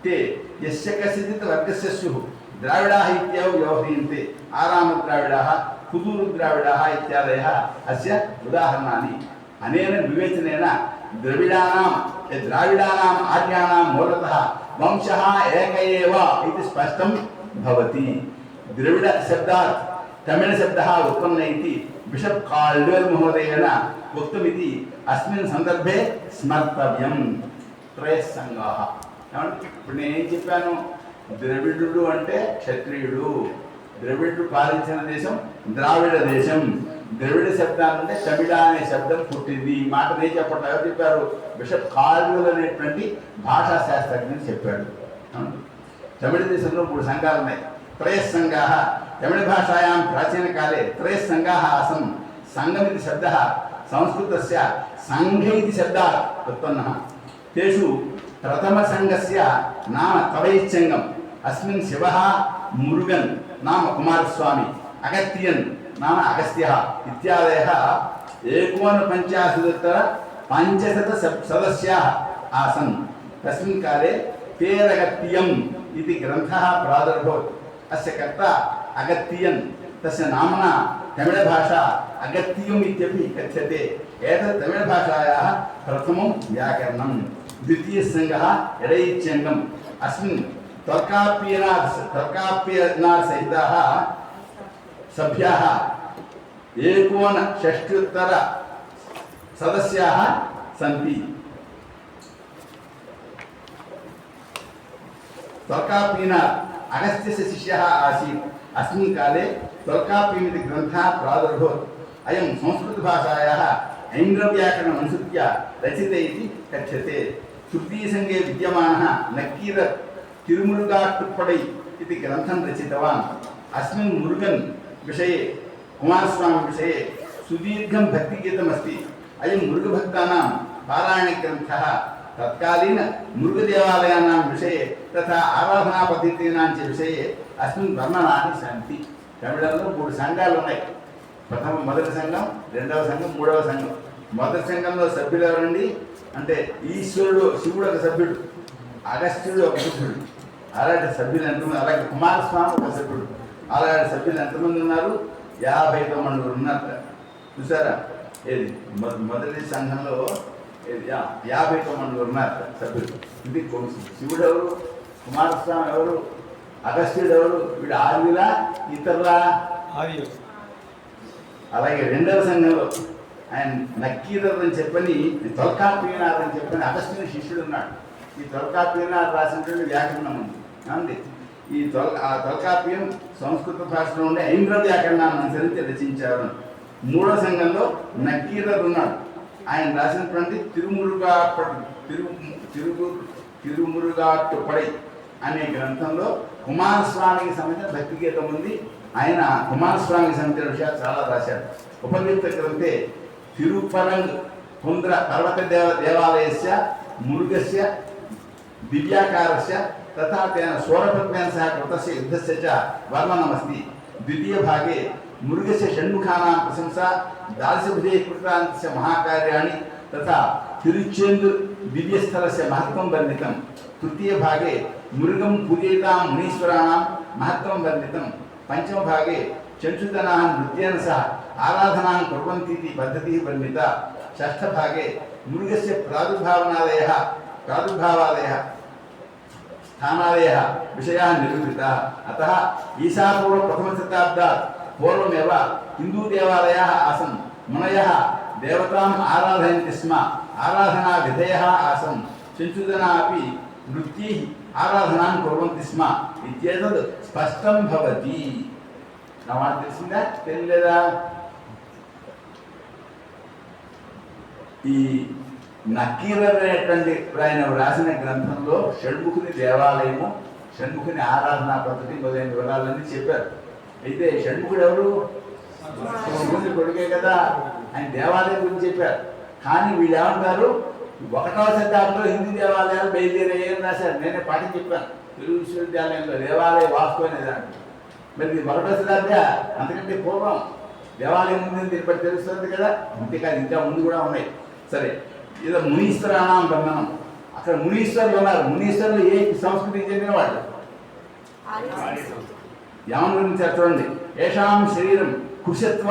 ते यस्य कस्यचित् वर्गस्य स्युः द्राविडाः इत्येव व्यवह्रियन्ते. आरामद्राविडाः, कुदूरुद्राविडाः इत्यादयः अस्य उदाहरणानि. अनेन विवेचनेन द्राविडानाम् आर्याणां मूलतः वंशः एक एव इति स्पष्टं भवति. द्रविड शब्दात् तमिळ शब्दः उत्पन्न इति बिशप् काल्ड्वेल् महोदयेन उक्तमिति अस्मिन् सन्दर्भे स्मर्तव्यं. त्रयः संघाः. ఇప్పుడు నేను ఏం చెప్పాను? ద్రవిడుడు అంటే క్షత్రియుడు. ద్రవిడుడు పాలించిన దేశం ద్రావిడ దేశం. ద్రవిడ శబ్దాన్ని అంటే తమిళ అనే శబ్దం పుట్టింది. ఈ మాట నేను చెప్పడం ఎవరు చెప్పారు? బిషప్ కాల్డ్వెల్ అనేటువంటి భాషా శాస్త్రజ్ఞుడు చెప్పాడు. తమిళ దేశంలో 3 సంఘాలు ఉన్నాయి. త్రయः సంఘాः. తమిళ భాషాయాం ప్రాచీనకాలే త్రయः సంఘాः ఆసन्. సంఘమితి శబ్దः సంస్కృతస్య సంఘ इति शब्दात् उत्पन्नः. तेषु प्रथमसङ्घस्य नाम तवैच्छङ्गम्. अस्मिन् शिवः मुरुगन् नाम कुमारस्वामी, अगस्त्यन् नाम अगस्त्यः इत्यादयः 51,500 सदस्याः आसन्. तस्मिन् काले पेरगत्यम् इति ग्रन्थः प्रादुर्भवत्. अस्य कर्ता अगस्त्यन्. तस्य नाम्ना तमिळभाषा अगस्त्यम् इत्यपि कथ्यते. एतत् तमिळभाषायाः प्रथमं व्याकरणं. द्वितीयसङ्घः एडैच्छङ्गम्. अस्मिन् त्वल्काप्यनार् सहिताः सभ्याः 61 सदस्याः सन्ति. त्वल्काप्यनार् अगस्त्यस्य शिष्यः आसीत्. अस्मिन् काले त्वल्काप्यम् इति ग्रन्थः प्रादुर्भवत्. अयं संस्कृतभाषायाः ऐन्द्रव्याकरणमनुसृत्य रचित इति कथ्यते. तृतीयसङ्घे विद्यमानः नक्कीर तिरुमुरुगाट्टुप्पडै इति ग्रन्थं रचितवान्. अस्मिन् मुरुगन् विषये, कुमारस्वामी विषये सुदीर्घं भक्तिगीतमस्ति. अयं मुरुगभक्तानां पारायणग्रन्थः तत्कालीन मृगदेवालयानां विषये तथा आराधनापद्धतीनां च विषये अस्मिन् वर्णनानि सन्ति। తమిళంలో 3 సంఘాలు ఉన్నాయి. మొదటి సంఘం, రెండవ సంఘం, మూడవ సంఘం. మొదటి సంఘంలో సభ్యులు ఎవరండి అంటే ఈశ్వరుడు, శివుడు ఒక సభ్యుడు, అగస్త్యుడు ఒక సభ్యుడు. అలాంటి సభ్యులు ఎంతమంది, అలాగే కుమారస్వామి ఒక సభ్యుడు. అలాంటి సభ్యులు ఎంతమంది ఉన్నారు? 59 ఉన్నారు. చూసారా? ఏది మొదటి సంఘంలో 59 ఉన్నారు సభ్యులు. ఇది శివుడు ఎవరు, కుమారస్వామి ఎవరు, అగస్త్యుడు ఎవరు? వీడు ఆర్యులా ఇతరులా? అలాగే రెండవ సంఘంలో ఆయన నక్కీరర్ అని చెప్పని, తొలకాపీనాథ్ అని చెప్పని అగస్త్యుని శిష్యుడు ఉన్నాడు. ఈ తొలకాపీనాథ్ రాసినటువంటి వ్యాకరణం ఉంది అండి. ఈ తొలకాపీయం సంస్కృత భాషలో ఉండే ఐంద్ర వ్యాకరణాన్ని అనుసరించి రచించారు. మూడో సంఘంలో నక్కీరర్ ఉన్నాడు. ఆయన రాసినటువంటి తిరుమురుగాట్టుపడై అనే గ్రంథంలో కుమారస్వామికి సంబంధించిన భక్తి గీతం ఉంది. ఆయన కుమారస్వామికి సంబంధించిన విషయాలు చాలా రాశాడు. ఉపనిషత్ గ్రంథే తిరుపరంగ్ కుంద్ర పర్వత దేవాలయస్య మురుగస్య దివ్యాకారస్య తథా తేన సోరపత్నేన సహ కృతస్య యుద్ధస్య చ వర్ణనమస్తి. ద్వితీయ భాగే మురుగస్య షణ్ముఖానాం ప్రశంసా దాస్యభుజే కృతాంతస్య మహాకార్యాణి తథా తిరుచేందు దివ్యస్థలస్య మహత్వం వర్ణితం. తృతీయ భాగే మురుగం పూజయితాం మునీశ్వరాణాం మహత్వం వర్ణితం. పంచమ భాగే చంచుతనాः నృత్యేన సహ ఆరాధనాं కుర్వంतीति పద్ధతిः వర్ణితా. షష్ఠ భాగే మురుగస్య ప్రాదుర్భావాదయः స్థానాదయः విషయాः నిరూపితాः. అతः ఈశాపూర్వ ప్రథమశతాబ్దాత్ పూర్వమేవ హిందూ దేవాలయాः ఆసन्. మునయः దేవతాం ఆరాధయంతి స్మ. ఆరాధనా విధయः ఆసन्. చంచుదనా अपि నృత్యైः ఆరాధనాం కుర్వంతి స్మ ఇత్యేతద్ స్పష్టం భవతి. నా మాట తెలిసిందా తెలియలేదా? ఈ నక్కీరర్ అనేటువంటి ఆయన రాసిన గ్రంథంలో షణ్ముఖుని దేవాలయము, షణ్ముఖుని ఆరాధనా పద్ధతి మొదలైన వివరాలన్నీ చెప్పారు. అయితే షణ్ముఖుడు ఎవరు? శివుని కొడుకే కదా. ఆయన దేవాలయం గురించి చెప్పారు. కానీ వీళ్ళు ఏమంటారు? 1వ శతాబ్దంలో హిందూ దేవాలయాలు బయలుదేరాయని రాశారు. నేనే పాఠం చెప్పాను తెలుగు విశ్వవిద్యాలయంలో దేవాలయ వాస్తు అనేదాన్ని. మరి 1వ శతాబ్దం అంతకంటే పూర్వం దేవాలయం ముందు దీన్ని బట్టి తెలుస్తుంది కదా. అంతేకాదు ఇంకా ముందు కూడా ఉన్నాయి. సరే, ఏదో మునీశ్వరాణం వర్ణనం. అక్కడ మునీశ్వరులు ఉన్నారు. మునీశ్వరులు ఏ సంస్కృతికి చెందిన వాళ్ళు? యమన్ గురించి చూడండి. ఏషాం శరీరం కుశత్వ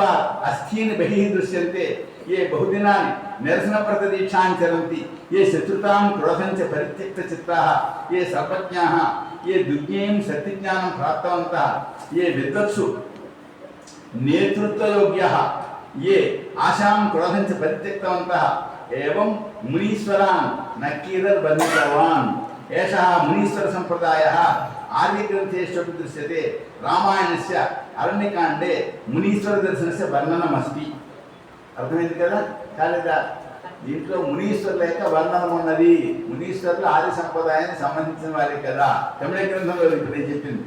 అస్థీని బహిః దృశ్యంతే ఏ బహుదినాన్ని నిరసన ప్రతదీక్షాంచరంతి ఏ శత్రుతాం క్రోధంచ పరిత్యక్త చిత్తాః ఏ సర్వజ్ఞాః ఏ దుర్జ్ఞేయం సత్యజ్ఞానం ప్రాప్తవంతః ఏ విద్వత్సు నేతృత్వయోగ్యాః ఏ ఆశాం క్రోధంచ పరిత్యక్తవంతః ఏవం మునీశ్వరాన్ నక్కీరర్ వర్ణితవాన్. ఏషः మునీశ్వర సంప్రదాయः ఆర్యగ్రంథేష్వపి దృశ్యతే. రామాయణస్య అరణ్యకాండే మునీశ్వర దర్శనస్య వర్ణనమస్తి. అర్థమైంది కదా కాలేదా? దీంట్లో మునీశ్వరుల యొక్క వర్ణనం ఉన్నది. మునీశ్వరులు ఆది సంప్రదాయానికి సంబంధించిన వారే కదా. తమిళ గ్రంథంలో ఇప్పుడు నేను చెప్పింది.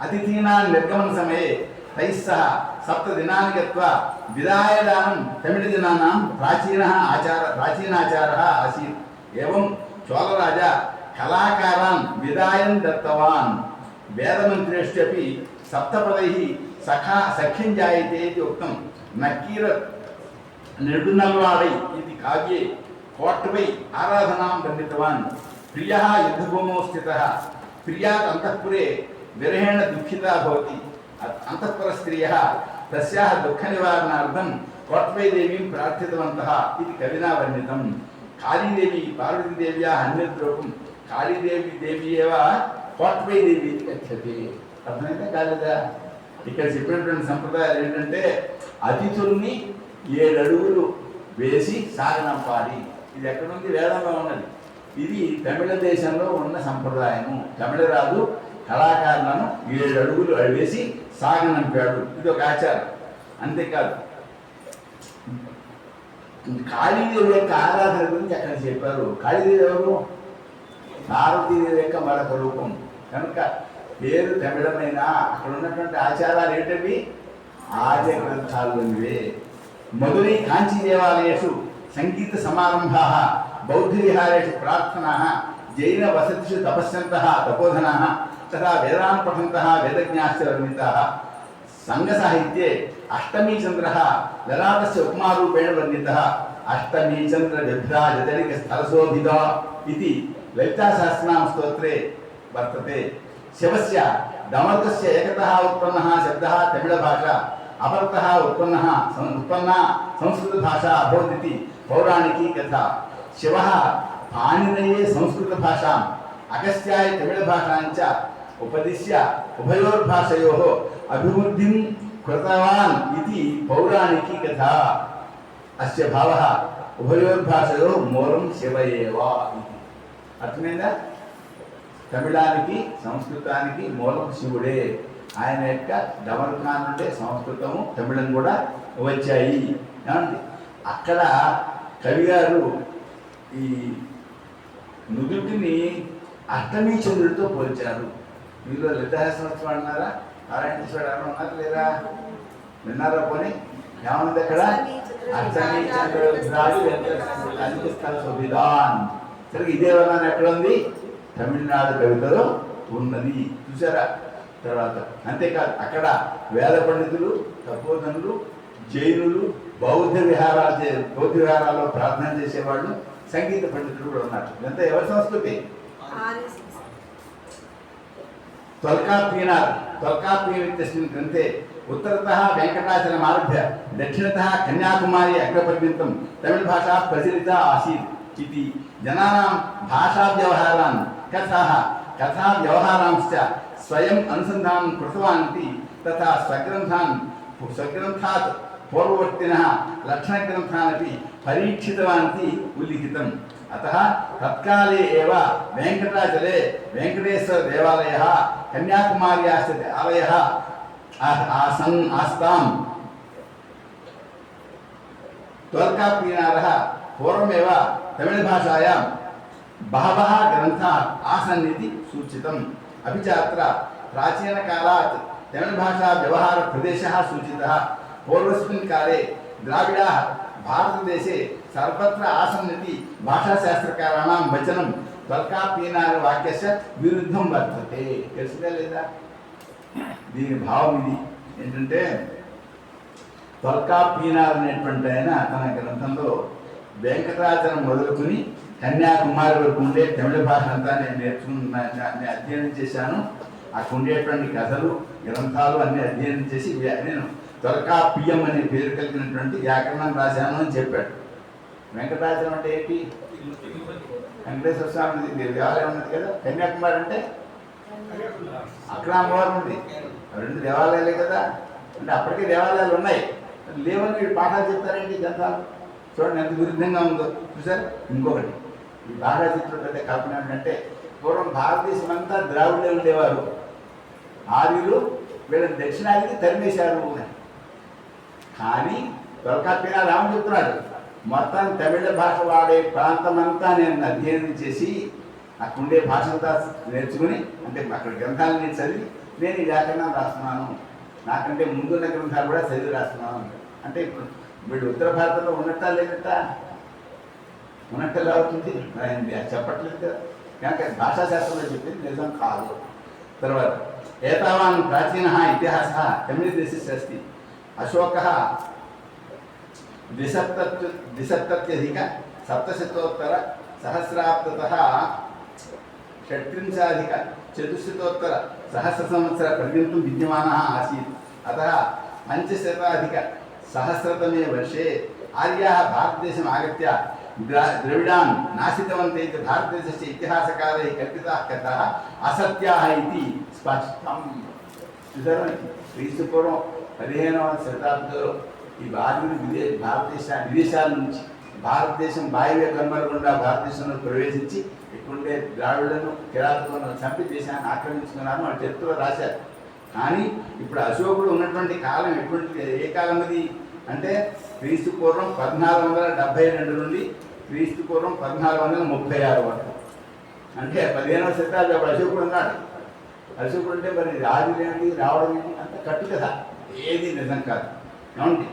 అతిథీనా నిర్గమన సమయే తైస్సహ 7 దినాని గత్వా విదాయదానం తమిళ జనానాం ప్రాచీనాచారः ఆసీత్. ఏవం చోళరాజా కళాకారాన్ విదాయం దత్తవాన్. వేదమంత్రేష్వపి 7 పదైః సఖ్యం జాయతే ఇది ఉక్తం. నక్కీర నెడునల్వాడై ఇది కావ్యే కోట్వై ఆరాధనాం వర్ణితవాన్. ప్రియः యుద్ధభూమౌ స్థితः ప్రియాత్ అంతఃపురే విరహేణ దుఃఖితా భవతి. అంతఃపుర స్త్రియः తస్యాः దుఃఖ నివారణార్థం కోట్వైదేవీం ప్రార్థితవంతः ఇది కవినా వర్ణితం. కాళీదేవి పార్వతీదేవ్యాः అన్యద్రూపం కాళీదేవి ఏవ కోట్వైదేవి గచ్చతి. అర్థమైతే కాలేదా? ఇక్కడ చెప్పినటువంటి సంప్రదాయాలు ఏంటంటే అతిథుల్ని 7 అడుగులు వేసి సాగనంపాలి. ఇది ఎక్కడుంది? వేదంలో ఉన్నది. ఇది తమిళ దేశంలో ఉన్న సంప్రదాయము. తమిళరాజు కళాకారులను 7 అడుగులు వేసి సాగనంపాడు. ఇది ఒక ఆచారం. అంతేకాదు కాళీదేవి యొక్క ఆరాధన గురించి అక్కడ చెప్పారు. కాళీదేవి ఎవరు? పార్వతీదేవి యొక్క మరొక రూపం కనుక పేరు తమిళమైనా అక్కడ ఉన్నటువంటి ఆచారాలు ఏంటవి? ఆర్య గ్రంథాల్లోనివే. మధురై కాంచీ దేవాలయేషు సంగీత సమారంభాः बौद्धविहारेषु प्रार्थनाः जैन वसतिषु तपस्यन्तः तपोधनाः तथा वेदान् पठन्तः वेदज्ञाश्च वर्णिताः। संघसाहित्ये अष्टमीचन्द्रः ललाटस्य उपमारूपेण वर्णितः। अष्टमीचन्द्रविभ्राजतडिकस्थलशोभिता इति ललितासहस्रनाम स्तोत्रे वर्तते। शिवस्य दमर्कस्य एकतः उत्पन्नः शब्दः तमिळभाषा अपरतः उत्पन्ना संस्कृतभाषा अभवत् इति पौराणिकी कथा। शिवः पाणिनये संस्कृतभाषाम् अगस्त्याय तमिळभाषां च उपदिश्य उभयोर्भाषयोः अभिवृद्धिं कृतवान् इति पौराणिकी कथा। अस्य भावः उभयोर्भाषयोः मूलं शिव एव इति। अर्थమైందా? తమిళానికి సంస్కృతానికి మూలం శివుడే. ఆయన యొక్క డమరుకా నుండే సంస్కృతము తమిళం కూడా వచ్చాయి. అక్కడ కవిగారు ఈ నుదుటిని అష్టమీ చంద్రుడితో పోల్చారు. మీలో లలితాసహస్రం అన్నారా? నారాయణేశ్వరుడు అన్నారు లేదా? విన్నారా? పోనీ ఏమన్నది అక్కడ? అష్టమీ చంద్రుడు స్థల సుభిదాన్. సరే, ఇదే వర్ణన ఎక్కడ ఉంది? తమిళనాడు కవితలో ఉన్నది. చూసారా? తర్వాత అంతేకాదు, అక్కడ వేద పండితులు, తపోధనులు, జైనులు, బౌద్ధ విహారాల్లో ప్రార్థన చేసేవాళ్ళు, సంగీత పండితులు కూడా ఉన్నారు. ఇదంతా ఎవరి సంస్కృతి? त्वल्काप्यमित्यस्मिन् ग्रन्थे उत्तरतः वेङ्कटाचलमारभ्य दक्षिणतः कन्याकुमारी अग्रपर्यन्तं तमिळ्भाषा प्रचलिता आसीत् इति। जनानां भाषाव्यवहारान् कथाव्यवहारांश्च स्वयम् अनुसन्धानं कृतवान् इति, तथा स्वग्रन्थात् पूर्ववर्तिनः लक्षणग्रन्थान् अपि परीक्षितवान् इति उल्लिखितम्। अतः तत्काले एव वेङ्कटाचले वेङ्कटेश्वर देवालयः, कन्याकुमार्याश्च आलयः आस्ताम्। त्वल्काप्यनारः पूर्वमेव तमिळभाषायां बहवः ग्रन्थाः आसन् इति सूचितम्। अपि च अत्र प्राचीनकालात् तमिळभाषा व्यवहारप्रदेशः सूचितः। पूर्वस्मिन् काले द्राविडाः भारतदेशे सर्वत्र आसन् इति भाषाशास्त्रकाराणां वचनं त्वल्काप्यनार वाक्यस्य विरुद्धं वर्तते। తెలిసిందా లేదా? దీని భావం ఇది ఏంటంటే, त्वल्काप्यनार అనేటువంటి ఆయన తన గ్రంథంలో వెంకటాచలం మొదలుకొని కన్యాకుమారి వరకు ఉండే తమిళ భాష అంతా నేను అధ్యయనం చేశాను. అక్కడ ఉండేటువంటి కథలు, గ్రంథాలు అన్ని అధ్యయనం చేసి నేను త్వల్కాప్యం అనే పేరు కలిగినటువంటి వ్యాకరణం రాశాను అని చెప్పాడు. వెంకటాచలం అంటే ఏంటి? వెంకటేశ్వర స్వామి దేవాలయం ఉన్నది కదా. కన్యాకుమారి అంటే అక్కడ అమ్మవారు ఉంది. రెండు దేవాలయాలే కదా. అంటే అప్పటికే దేవాలయాలు ఉన్నాయి, లేవని వీడు పాఠాలు చెప్తారేంటి? గ్రంథాలు చూడండి ఎంత విరుద్ధంగా ఉందో. చూసారు? ఇంకొకటి, ఈ భాషా చిత్రం పెద్ద కల్పన ఏంటంటే, పూర్వం భారతదేశం అంతా ద్రావిడే ఉండేవారు. ఆర్యులు వీళ్ళని దక్షిణాదికి తరిమేశారు. కానీ త్వల్కాప్యనార్ రామని చెప్తున్నాడు, మొత్తం తమిళ భాష వాడే ప్రాంతమంతా నేను అధ్యయనం చేసి అక్కడ ఉండే భాష అంతా నేర్చుకుని, అంటే అక్కడ గ్రంథాలని చదివి నేను ఈ వ్యాకరణం రాస్తున్నాను. నాకంటే ముందున్న గ్రంథాలు కూడా చదివి రాస్తున్నాను. అంటే ఇప్పుడు వీడు ఉత్తర భారతంలో ఉన్నట్టా లేనట్టా? ఉన్నట్టు ఎలా అవుతుంది? చెప్పట్లేదు కదా. కనుక భాషాశాస్త్రంలో చెప్పింది నిజం కాదు. తర్వాత ఏతావాన్ ప్రాచీన ఇతిహాస తమిళదేశస్య అస్తి. అశోకः द्विसप्तत्यधिक-700 षट्त्रिंशाधिक-400 विद्यमानः आसीत्। अतः 500-सहस्रतमे वर्षे आर्याः भारतदेशम् आगत्य द्रविडान् नाशितवन्ते इति भारतदेशस्य इतिहासकारैः कल्पिताः कथाः असत्याः इति स्पष्टम्। క్రీస్తుపూర్వం 15వ శతాబ్దంలో ఈ భారతీయులు విదేశాల నుంచి భారతదేశం వాయువ్య కనుమల గుండా భారతదేశంలో ప్రవేశించి ఇక్కడుండే ద్రావిడులను, కిరాతకులను చంపి దేశాన్ని ఆక్రమించుకున్నారని వాళ్ళు చరిత్రలో రాశారు. కానీ ఇప్పుడు అశోకుడు ఉన్నటువంటి కాలం ఎటువంటి ఏ కాలం అది అంటే క్రీస్తుపూర్వం 1472 నుండి క్రీస్తుపూర్వం 1436 వరకు. అంటే 15వ శతాబ్దం అప్పుడు అశోకుడు ఉన్నాడు. అశోకుడు అంటే మరి రాజులు ఏంటి, రావడం ఏంటి, అంత కట్టు కదా, ఏది నిజం కాదు. ఏమండి?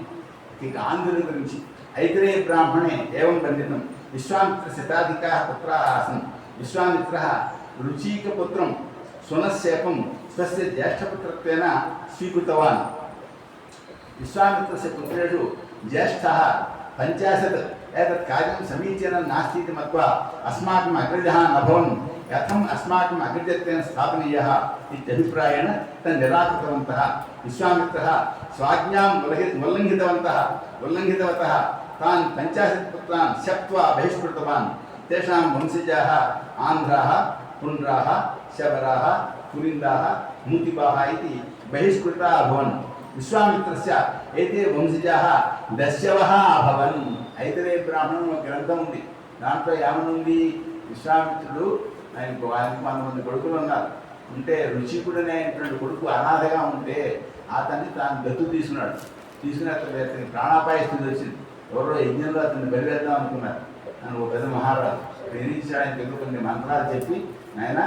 ఇక ఆంధ్రుల గురించి ఐతిరేయ బ్రాహ్మణే ఏవం పండితం विश्वामित्रशताधिकाः पुत्राः आसन्। विश्वामित्रः रुचीकपुत्रं सुनश्शेपं स्वस्य ज्येष्ठपुत्रत्वेन स्वीकृतवान्। विश्वामित्रस्य पुत्रेषु ज्येष्ठः 50 एतत् कार्यं समीचीनं नास्ति इति मत्वा अस्माकम् अग्रजः नभवन् कथम् अस्माकम् अग्रजत्वेन स्थापनीयः इत्यभिप्रायेण तन् निराकृतवन्तः। विश्वामित्रः स्वाज्ञां उल्लङ्घितवतः तान् 50 पुत्रान् शप्त्वा बहिष्कृतवान्। तेषां वंशजाः आन्ध्राः, पुण्ड्राः, शबराः, कुलिन्दाः, मूतिबाः इति बहिष्कृताः अभवन्। विश्वामित्रस्य एते वंशजाः दस्यवः अभवन्। ऐतरेय ब्राह्मणं గ్రంథం ఉంది. దాంట్లో ఏమనుంది? విశ్వామిత్రుడు ఆయనకు 100 మంది కొడుకులు ఉన్నారు. ఉంటే రుచికుడు అనేటువంటి కొడుకు అనాథగా ఉంటే అతన్ని తాను దత్తు తీసుకున్నాడు. తీసుకుని అతనికి ప్రాణాపాయ స్థితి వచ్చింది. ఎవరో యజ్ఞంలో అతన్ని బలివేద్దాం అనుకున్నారు. అని ఒక పెద్ద మహారాజు నిర్ణయించాడు. ఆయన తెలుగు కొన్ని మంత్రాలు చెప్పి, నాయన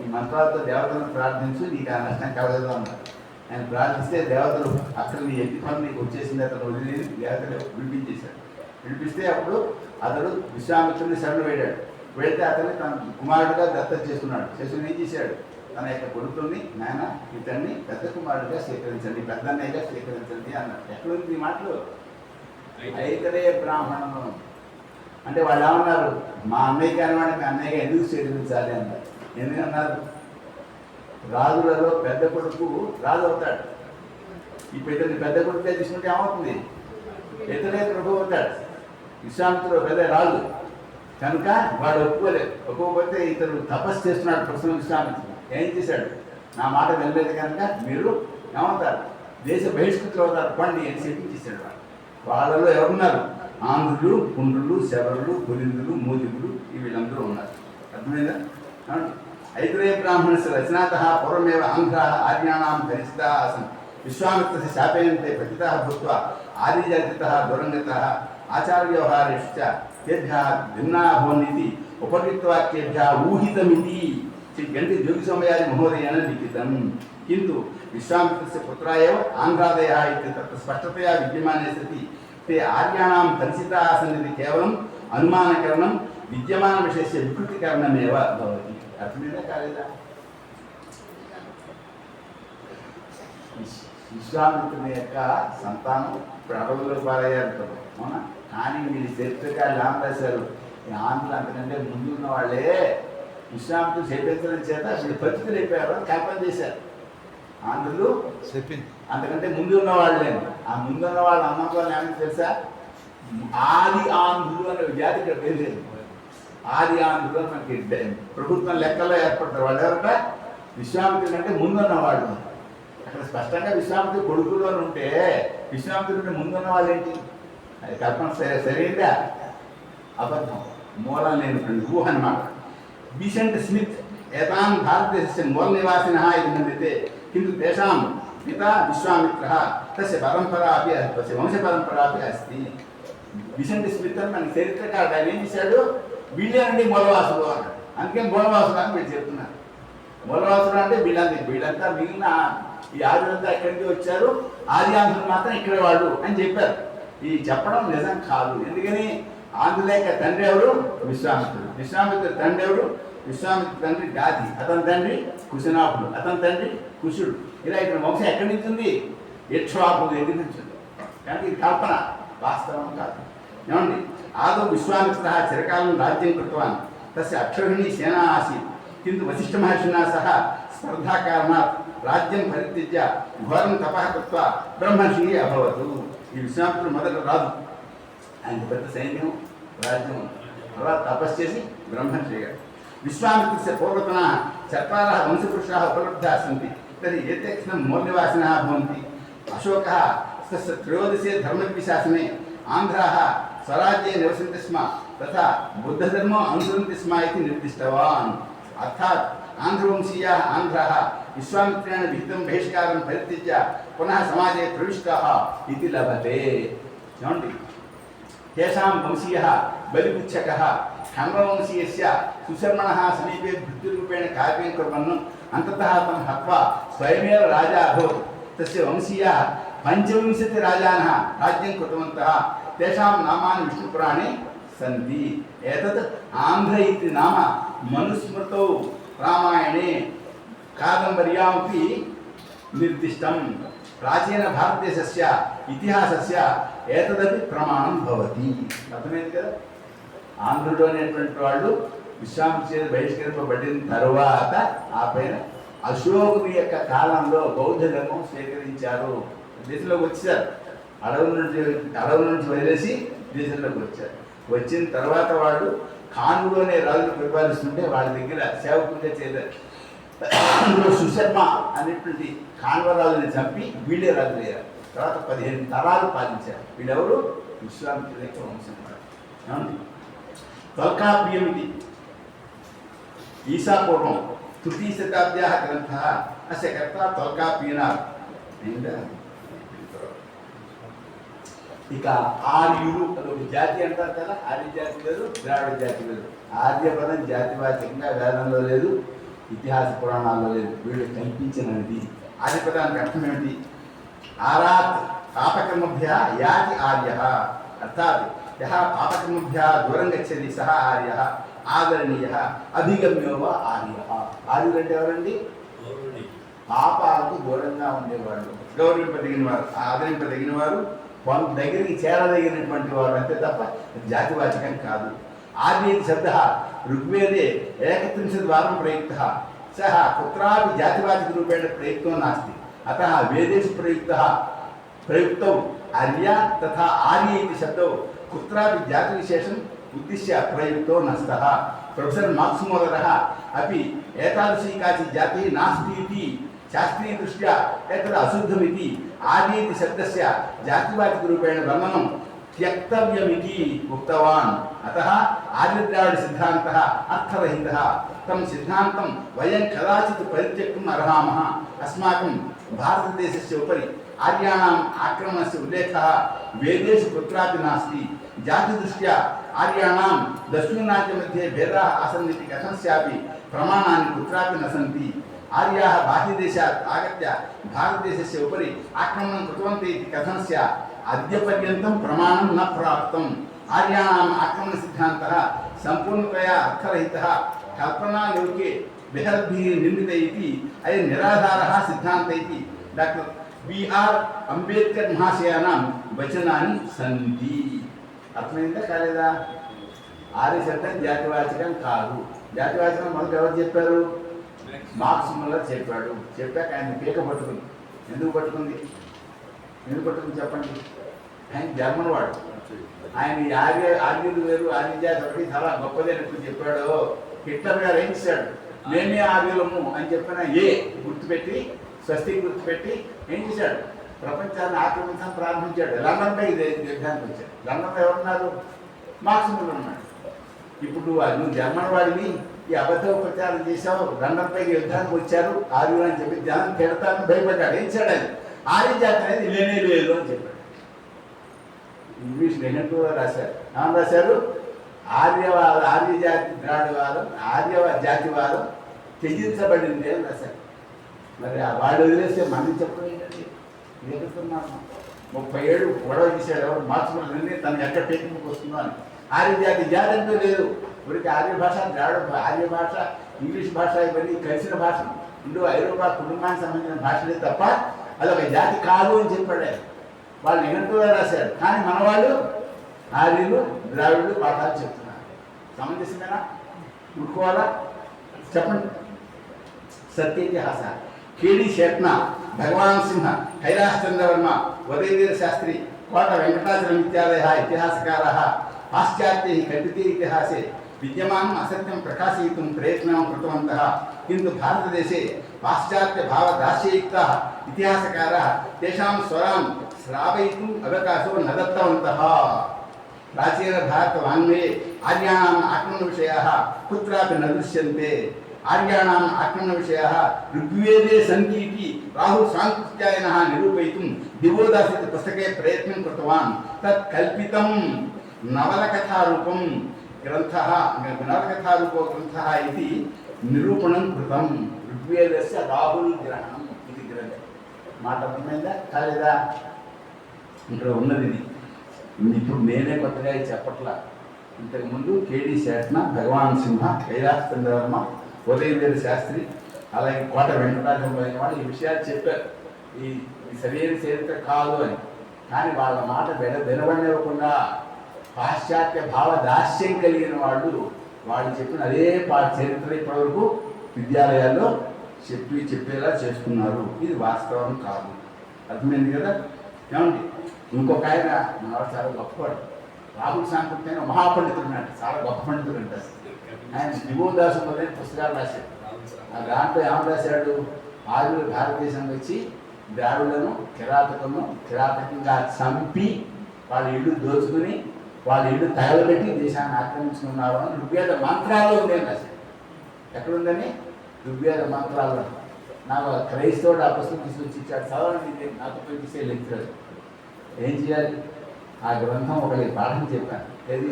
ఈ మంత్రాలతో దేవతలను ప్రార్థించు, నీకు ఆ నష్టం కలగదు అన్నారు. ఆయన ప్రార్థిస్తే దేవతలు అక్కడ నీ ఎత్తి పని నీకు వచ్చేసింది, అతను వదిలేని దేవతలు విడిపించేశాడు. విడిపిస్తే అప్పుడు అతడు విశ్వామిత్రుడిని శరణు వేడాడు. వెళితే అతన్ని తన కుమారుడిగా దత్తత చేసుకున్నాడు. చేసుకుని ఏం చేశాడు? తన యొక్క కొడుకుని, నాయన ఇతన్ని పెద్ద కుమారుడిగా స్వీకరించండి, పెద్దన్నయ్యగా స్వీకరించండి అన్నాడు. ఎక్కడుంది ఈ మాటలు? ఐతరేయ బ్రాహ్మణము అంటే వాళ్ళు ఏమన్నారు? మా అన్నయ్య కానివాడిని మీ అన్నయ్యగా ఎందుకు స్వీకరించాలి అన్నారు. ఎందుకన్నారు? రాజులలో పెద్ద కొడుకు రాజు అవుతాడు. ఇప్పుడు ఇతన్ని పెద్ద కొడుకుగా తీసుకుంటే ఏమవుతుంది? ఇతనే ప్రభు అవుతాడు. విశ్వామిత్రుడు పెద్ద రాజు కనుక వాడు ఒప్పుకోలేదు. ఒప్పుకోకపోతే ఇతను తపస్సు చేస్తున్నాడు. ప్రస్తుతం విశ్వామిత్రుడు ఏం చేశాడు? నా మాట వెళ్ళలేదు కనుక మీరు ఏమవుతారు? దేశ బహిష్కృతులు అవుతారు, పండి అని చెప్పించేశాడు. వాళ్ళలో ఎవరున్నారు? ఆంధ్రులు, పుండ్రులు, శబరులు, కులిందులు, మూతికులు వీళ్ళందరూ ఉన్నారు. అర్థమైందా? ఐతరేయ బ్రాహ్మణస్య రచనాతః పూర్వమేవ ఆంధ్రాः ఆర్యాణాం ధరిస్తాः ఆసन्। విశ్వామిత్రస్య శాపేనంతే పతితాः భూత్వా ఆర్యజాతితः దూరంగతాः ఆచారవ్యవహారేషు చ తేభ్యः భిన్నాः భవन्निति उपकृतवाक्येभ्यः ऊहितमिति गण्डे जोगिसमयादि महोदयेन लिखितं। किन्तु विश्वामित्रस्य पुत्राः एव आन्ध्रादयः इति तत्र स्पष्टतया विद्यमाने सति ते आर्याणां दर्शिताः आसन् इति केवलम् अनुमानकरणं विद्यमानविषयस्य विकृतीकरणमेव भवति। अर्थमेव कालेदा విశ్వామిత్రుని యొక్క సంతానం ఇప్పుడు అడవుల్లో పారయ్యారు అవునా? కానీ వీళ్ళు చరిత్రకారులు ఏం రాశారు? ఈ ఆంధ్రులు అంతకంటే ముందు ఉన్న వాళ్ళే విశ్వామిత్రుడు చెప్పించడం చేత వీళ్ళు పరిస్థితులు అయిపోయారు అని కల్పన చేశారు. ఆంధ్రులు అంతకంటే ముందు ఉన్న వాళ్ళే. ఆ ముందున్న వాళ్ళ అన్నం వాళ్ళు ఏమైనా తెలుసా? ఆది ఆంధ్రులు అనే జాతి ఇక్కడ పేరు లేదు. ఆది ఆంధ్రులు అని మనకి ప్రభుత్వం లెక్కల్లో ఏర్పడతారు. వాళ్ళు ఎవరట? విశ్వామిత్రుడు అంటే ముందున్న వాళ్ళు. అక్కడ స్పష్టంగా విశ్వామిత్రుడు కొడుకులు అని ఉంటే విశ్వామిత్రుడి ముందున్న వాళ్ళు ఏంటి? అది కల్పన సరైందా? అబద్ధం, మూలం లేనటువంటి ఊహ అన్నమాట. బిసెంట్ స్మిత్ ఏతాన్ భారతదేశस्य మూలనివాసినः इति मन्यते किन्तु तेषां पिता विश्वामित्रः तस्य परम्परा अपि तस्य వంశపరంపర अपि अस्ति। బిసెంట్ స్మిత్ అని మన చరిత్రకారుడు ఆయన ఏం చేశాడు? వీళ్ళేనండి మూలవాసులు అన్నాడు. అందుకే మూలవాసులు అని వీళ్ళు చెప్తున్నారు. మూలవాసులు అంటే వీళ్ళంతా మిగిలిన ఈ ఆదిలంతా ఎక్కడి నుంచి వచ్చారు, ఆది ఆంధ్రులు మాత్రం ఇక్కడ వాళ్ళు అని చెప్పారు. ఈ చెప్పడం నిజం కాదు. ఎందుకని? ఆంధ్రులేక తండ్రి ఎవరు? విశ్వామిత్రుడు. విశ్వామిత్రుడు తండ్రి ఎవరు? విశ్వామిత్రుడు తండ్రి గాది, అతని తండ్రి కుశనాభుడు, అతని తండ్రి కుశుడు. ఇలా ఇక్కడ వంశం ఎక్కడి నుంచి ఉంది? ఇక్ష్వాకుడు దగ్గర నుంచి ఉంది. కానీ ఇది కల్పన, వాస్తవం కాదు. ఏమండి? ఆదో విశ్వామిత్ర చిరకాలం రాజ్యం కృతవాన్ తస్య అక్షౌహిణీ సేనా ఆసీత్ కింద వశిష్ఠ మహర్షినా సహ స్పర్ధా కారణాత్ రాజ్యం పరిత్యజ్య ఘోరం తపః కృత్వా బ్రహ్మర్షి అభవతు. ఈ విశ్వామిత్రుడు మొదట రాజు, ఆయన పెద్ద సైన్యం రాజ్యం, తర్వాత తపస్సు చేసి బ్రహ్మర్షి అయ్యాడు. విశ్వామిత్రస్య పూర్వతనः చత్వారः వంశపురుషాः ఉపలబ్ధాः सन्ति तर्हि एते मूलनिवासिनः भवन्ति। अशोकः तस्य त्रयोदशे धर्मविशासने आन्ध्राः स्वराज्ये निवसन्ति स्म तथा बुद्धधर्मम् अनुसरन्ति स्म इति निर्दिष्टवान्। अर्थात् आन्ध्रवंशीयाः आन्ध्राः विश्वामित्रेण विहितं बहिष्कारं परित्यज्य पुनः समाजे प्रविष्टाः इति लभते। ఏమండి? तेषां वंशीयः बलिपुच्छकः खण्डवंशीयस्य सुशर्मणः समीपे भृत्युरूपेण कार्यं कुर्वन् अन्ततः तं हत्वा स्वयमेव राजा अभवत्। तस्य वंशीयाः 25 राजानः राज्यं कृतवन्तः। तेषां नामानि विष्णुपुराणे सन्ति एतत् आन्ध्र इति नाम मनुस्मृतौ रामायणे कादम्बर्यामपि निर्दिष्टं प्राचीनभारतदेशस्य इतिहासस्य एतदपि प्रमाणं भवति अर्थమైంది కదా ఆంధ్రుడు అనేటువంటి వాళ్ళు విశ్వామిత్రుడి చేత బహిష్కరింపబడిన తరువాత ఆ పైన అశోకుని యొక్క కాలంలో బౌద్ధ ధర్మం స్వీకరించారు దేశంలోకి వచ్చారు అడవుల నుంచి వదిలేసి దేశంలోకి వచ్చారు వచ్చిన తర్వాత వాళ్ళు కానుడు అనే రాజును పరిపాలిస్తుంటే వాళ్ళ దగ్గర సేవకులుగా చేరారు అందులో సుశర్మ అనేటువంటి కాన్వరాజుని చంపి వీళ్ళే రాజులయ్యారు తర్వాత 15 తరాలు పాలించారు వీళ్ళెవరు విశ్వామిత్రుడి యొక్క వంశం తొల్కాప్యం ఇది ఈశాపూర్వం తృతీయ శతాబ్ద్యాः గ్రంథः అస్య కర్త తొల్కాప్యనాథ్ ఇక ఆర్యులు అదొక జాతి అంటారు కదా ఆర్య జాతి లేదు ద్రావిడ జాతి లేదు ఆర్య పదం జాతివాచకంగా వేదంలో లేదు ఇతిహాస పురాణాల్లో లేదు వీళ్ళు కల్పించినది ఆర్య పదానికి అర్థం ఏమిటి ఆరాత్ పాపకర్మభ్య యాతి ఆర్య అర్థాత్ యః పాపకర్మభ్య దూరం గచ్చతి సహ ఆర్య ఆదరణీయ అధిగమ్యో వా ఆర్య ఆర్యులు అంటే ఎవరండి పాపాలకు దూరంగా ఉండేవాళ్ళు గౌరవింపదగిన వారు ఆదరింపదగిన వారు వాళ్ళ దగ్గరికి చేరదగినటువంటి వారు అంతే తప్ప జాతివాచకం కాదు ఆర్య శబ్ద ఋగ్వేదే 31 వారం ప్రయుక్త సహ కుత్రాపి జాతివాచక రూపేణ ప్రయుక్తో నాస్తి అతః వేదేషు ప్రయుక్తౌ ఆర్య తథా ఆర్య ఇది శబ్దౌ కుత్రాపి జాతి విశేషం ఉద్దిశ్య ప్రయుక్తో నస్తః ప్రొఫెసర్ మార్క్స్ మోదరः अपि एतादृशी काचित् जातिः नास्ति इति शास्त्रीयदृष्ट्या एतद् अशुद्धमिति आर्य इति शब्दस्य जातिवाचकरूपेण वर्णनं त्यक्तव्यमिति उक्तवान् अतः आर्यद्राविडसिद्धान्तः अर्थरहितः तं सिद्धान्तं वयं कदाचित् परित्यक्तुम् अर्हामः अस्माकं भारतदेशस्य उपरि आर्याणाम् आक्रमणस्य उल्लेखः वेदेषु कुत्रापि नास्ति जातिदृष्ट्या आर्याणां दक्षिणराज्यमध्ये भेदाः आसन् इति कथनस्यापि प्रमाणानि कुत्रापि न सन्ति आर्याः बाह्यदेशात् आगत्य भारतदेशस्य उपरि आक्रमणं कृतवन्तः इति कथनस्य अद्यपर्यन्तं प्रमाणं न प्राप्तम् आर्याणाम् आक्रमणसिद्धान्तः सम्पूर्णतया अर्थरहितः कल्पनालोके बृहद्भिः निर्मितः इति अयं निराधारः सिद्धान्तः इति डाक्टर् B.R. అంబేద్కర్ మహాశయానాం వచనాన్ని సంధి అర్థమైందా కాలేదా ఆర్య శబ్దం జాతివాచకం కాదు జాతివాచకం మొదట ఎవరు చెప్పారు మార్క్స్ ముల్లర్ చెప్పాడు చెప్పాక ఆయన పీక పట్టుకుంది ఎందుకు పట్టుకుంది చెప్పండి ఆయన జర్మన్ వాడు ఆయన ఆర్యులు వేరు ఆర్య జాతి ఒకటి చాలా గొప్పదని ఎప్పుడు చెప్పాడు హిట్లర్ గారు ఏం చేశాడు మేమే ఆర్యులము అని చెప్పిన ఏ గుర్తుపెట్టి స్వస్తి గుర్తుపెట్టి ఏం చేశాడు ప్రపంచాన్ని ఆక్రమించడం ప్రారంభించాడు లండన్ పై యుద్ధానికి వచ్చాడు లండన్లో ఎవరున్నారు మార్క్స్ ముల్లర్ ఉన్నాడు ఇప్పుడు నువ్వు జర్మన్ వాడిని ఈ అబద్ధ ప్రచారం చేశావు లండన్ పైకి యుద్ధానికి వచ్చారు ఆర్యులు అని చెప్పి జనం తిడతాను భయపడ్డాడు ఏం చేయడు ఆయన ఆర్య జాతి అనేది లేనే లేదు అని చెప్పాడు ఇంగ్లీష్ నిఘంటువులో రాశారు ఏమని రాశారు ఆర్య జాతి ద్రావిడవాదం జాతివాదం త్యజించబడింది అని రాశారు మరి వాళ్ళు వదిలేస్తే మనం చెప్పడం ఏంటండి ఎదుగుతున్నాను 30 ఏళ్ళు గొడవ చేశాడు ఎవరు మార్చుకున్నది తను ఎక్కడ టెక్నిక్ వస్తుందో అని ఆర్య జాతి అంటూ లేదు ఇప్పటికి ఆర్య భాష ఆర్య భాష ఇంగ్లీష్ భాష ఇవన్నీ కలిసిన భాష ఇండో ఐరోపా కుటుంబానికి సంబంధించిన భాషలే తప్ప అదొక జాతి కాదు అని చెప్పాడు వాళ్ళు నిఘంటువులో రాశారు కానీ మన వాళ్ళు ఆర్యులు ద్రావిడులు పాఠాలు చెప్తున్నారు సమంజసమేనా ఊరుకోవాలా చెప్పండి సత్యేతిహాస కేడి శేట్న భగవాన్ సింహ కైలాసచంద్రవర్మ ఉదయవీర శాస్త్రి కోట వెంకటాచలం ఇత్యాదయः ఇతిహాసకారాः పాశ్చాత్యैः कल्पिते इतिहासे विद्यमानम् असत्यं प्रकाशयितुं प्रयत्नं कृतवन्तः किन्तु भारतदेशे पाश्चात्यभावदास्ययुक्ताः इतिहासकाराः तेषां स्वरान् श्रावयितुम् अवकाशो न दत्तवन्तः प्राचीनभारतवाङ्मये आर्याणाम् आक्रमणविषयाः कुत्रापि न दृश्यन्ते आर्याणाम् आक्रमणविषयाः ऋग्वेदे सन्ति इति राहुल सांकृत्यायनः निरूपयितुं दिवोदास इति पुस्तके प्रयत्नं कृतवान् तत् कल्पितं नवलकथारूपं ग्रन्थः नवलकथारूपो ग्रन्थः इति निरूपणं कृतं ऋग्वेदस्य राहुल ग्रहणम् इति ग्रन्थः మాట అర్థమైందా కాలేదా ఇక్కడ ఉన్నది ఇది ఇప్పుడు నేనే కొత్తగా చెప్పట్లా ఇంతకుముందు కేడి శేషన, భగవాన్ సింహ, కైలాస్ చంద్రవర్మ, ఉదయవీర శాస్త్రి, అలాగే కోట వెంకటాచలం వాళ్ళు ఈ విషయాలు చెప్పారు. ఈ సరైన చరిత్ర కాదు అని. కానీ వాళ్ళ మాట వినబడివ్వకుండా పాశ్చాత్య భావ దాస్యం కలిగిన వాళ్ళు చెప్పిన అదే చరిత్ర ఇప్పటివరకు విద్యాలయాల్లో చెప్పేలా చేస్తున్నారు. ఇది వాస్తవం కాదు. అర్థమైంది కదా? ఏమండి, ఇంకొక ఆయన మనవాడు చాలా గొప్పవాడు, రాహుల్ సాంకృతి అయిన మహాపండితుడు అంటే చాలా గొప్ప పండితుడు అంటారు. ఆయన విభూదాసు మొదలైన పుస్తకాలు రాశాడు. ఆ దాంట్లో ఏమని రాశాడు? ఆర్యులు భారతదేశం వచ్చి ద్రావిడలను కిరాతకంగా చంపి వాళ్ళ ఇల్లు దోచుకుని వాళ్ళ ఇల్లు తగలబెట్టి దేశాన్ని ఆక్రమించుకున్నారు అని ఋగ్వేద మంత్రాల్లో ఉందని రాశాడు. ఎక్కడుందని? ఋగ్వేద మంత్రాల్లో. నాకు క్రైస్తవుడు ఆ పుస్తకం తీసుకొచ్చి ఇచ్చాడు, చదవండి, నాతో పోయి తీసే లెక్చరర్. ఏం చేయాలి? ఆ గ్రంథం ఒకరికి పాఠం చెప్పాను. ఏది?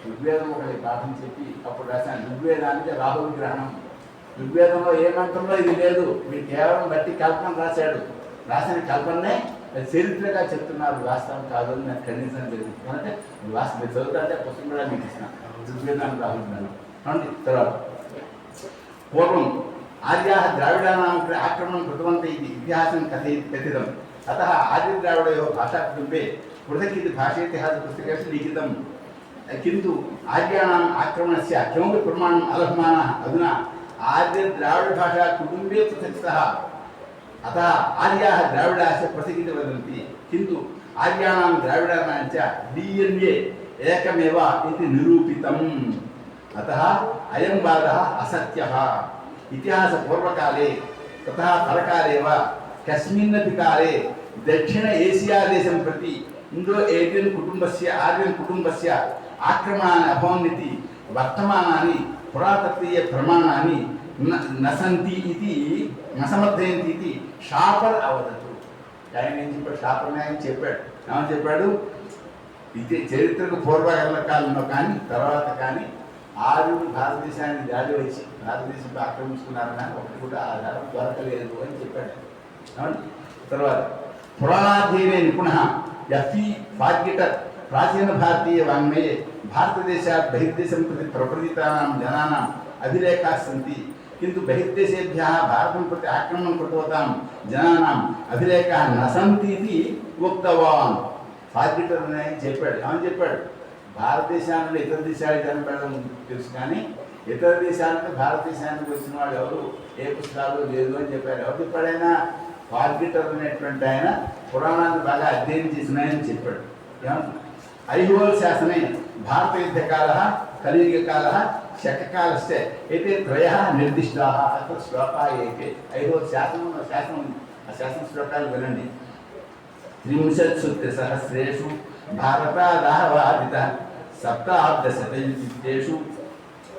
ఋగ్వేదం ఒకరికి పాఠం చెప్పి అప్పుడు రాశాను. ఋగ్వేదానికి రాహుల్ గ్రహణం. ఋగ్వేదంలో ఏ మంత్రంలో ఇది లేదు, మీరు కేవలం బట్టి కల్పన రాశాడు. రాసిన కల్పనే చరిత్రగా చెప్తున్నారు, వాస్తవం కాదు అని నేను ఖండించడం జరిగింది. ఎందుకంటే మీరు చదువుతుంటే పుస్తకం కూడా మీకు ఇస్తున్నాను. ఋగ్వేదాన్ని రాహుల్ గ్రహణం అండి. తర్వాత పూర్వం ఆర్యా ద్రావిడానాం ఆక్రమణం కృతవంత ఇది ఇతిహాసం కథితం. अतः आदि द्राविडयोः भाषाकुटुम्बे पृथक् भाषेतिहासपुस्तकेषु लिखितं। किन्तु आर्याणाम् आक्रमणस्य किमपि प्रमाणम् अलभमानः अधुना आर्य द्राविड भाषा कुटुम्बे पृथक् स्तः। अतः आर्याः द्राविडाः पृथक् इति वदन्ति, किन्तु आर्याणां द्राविडानां च DNA एकमेव इति निरूपितम्। अतः अयं वादः असत्यः। इतिहासपूर्वकाले ततः परकाले वा कस्मिन्नपि काले दक्षिण एशिया देशं प्रति इंडो एशियन कुटुंबस्य आर्यन कुटुंबस्य आक्रमणानि अभवन्निति वर्तमानानि पुरातत्वीय प्रमाणानि न सन्ति इति न समर्थयन्ति इति షాపర్ అవదతు. ఆయన ఏం చెప్పాడు? షాపర్ని ఆయన చెప్పాడు. ఏమని చెప్పాడు? ఇది చరిత్రకు పూర్వకాలంలో కానీ తర్వాత కానీ ఆర్యులు భారతదేశాన్ని దాడి వచ్చి భారతదేశంలో ఆక్రమించుకున్నారని ఒకటి కూడా ఆధారం దొరకలేదు అని చెప్పాడు. తర్వాత పురాణాధ్యయనే నిపుణ ఎఫ్ఈ ఫార్గిటర్ ప్రాచీన భారతీయ వాంగ్మయే భారతదేశాత్ బహిర్దేశం ప్రతి ప్రవ్రజితానాం జనానాం అభిలేఖాः सन्ति, किन्तु बहिर्देशेभ्यः भारतं प्रति आक्रमणं कृतवतां जनानाम् अभिलेखाः न सन्ति इति उक्तवान्. ఫార్గిటర్ అని చెప్పాడు. ఏమని చెప్పాడు? భారతదేశాల నుండి ఇతర దేశాలకు చనిపోవడం తెలుసు, కానీ ఇతర దేశాల నుండి భారతదేశానికి వచ్చిన వాళ్ళు ఎవరు ఏ పుస్తకాలు లేదు అని చెప్పారు. ఎవరు చెప్పాడైనా? ఫార్గిటర్ అనేటువంటి ఆయన పురాణాన్ని బాగా అధ్యయనం చేసినాయని చెప్పాడు. ఏమంటున్నా? ఐహోల్ శాసనే భారత యుద్ధకాల కలియుగకాల శకకాలశ్చ అయితే త్రయः నిర్దిష్టాः అత్ర శ్లోకాः ఏతే. ఐహోల్ శాసనం ఆ శాసన శ్లోకాలు వినండి. 30 భారతాదాహవాదితः సప్తాబ్దశతయుక్తేషు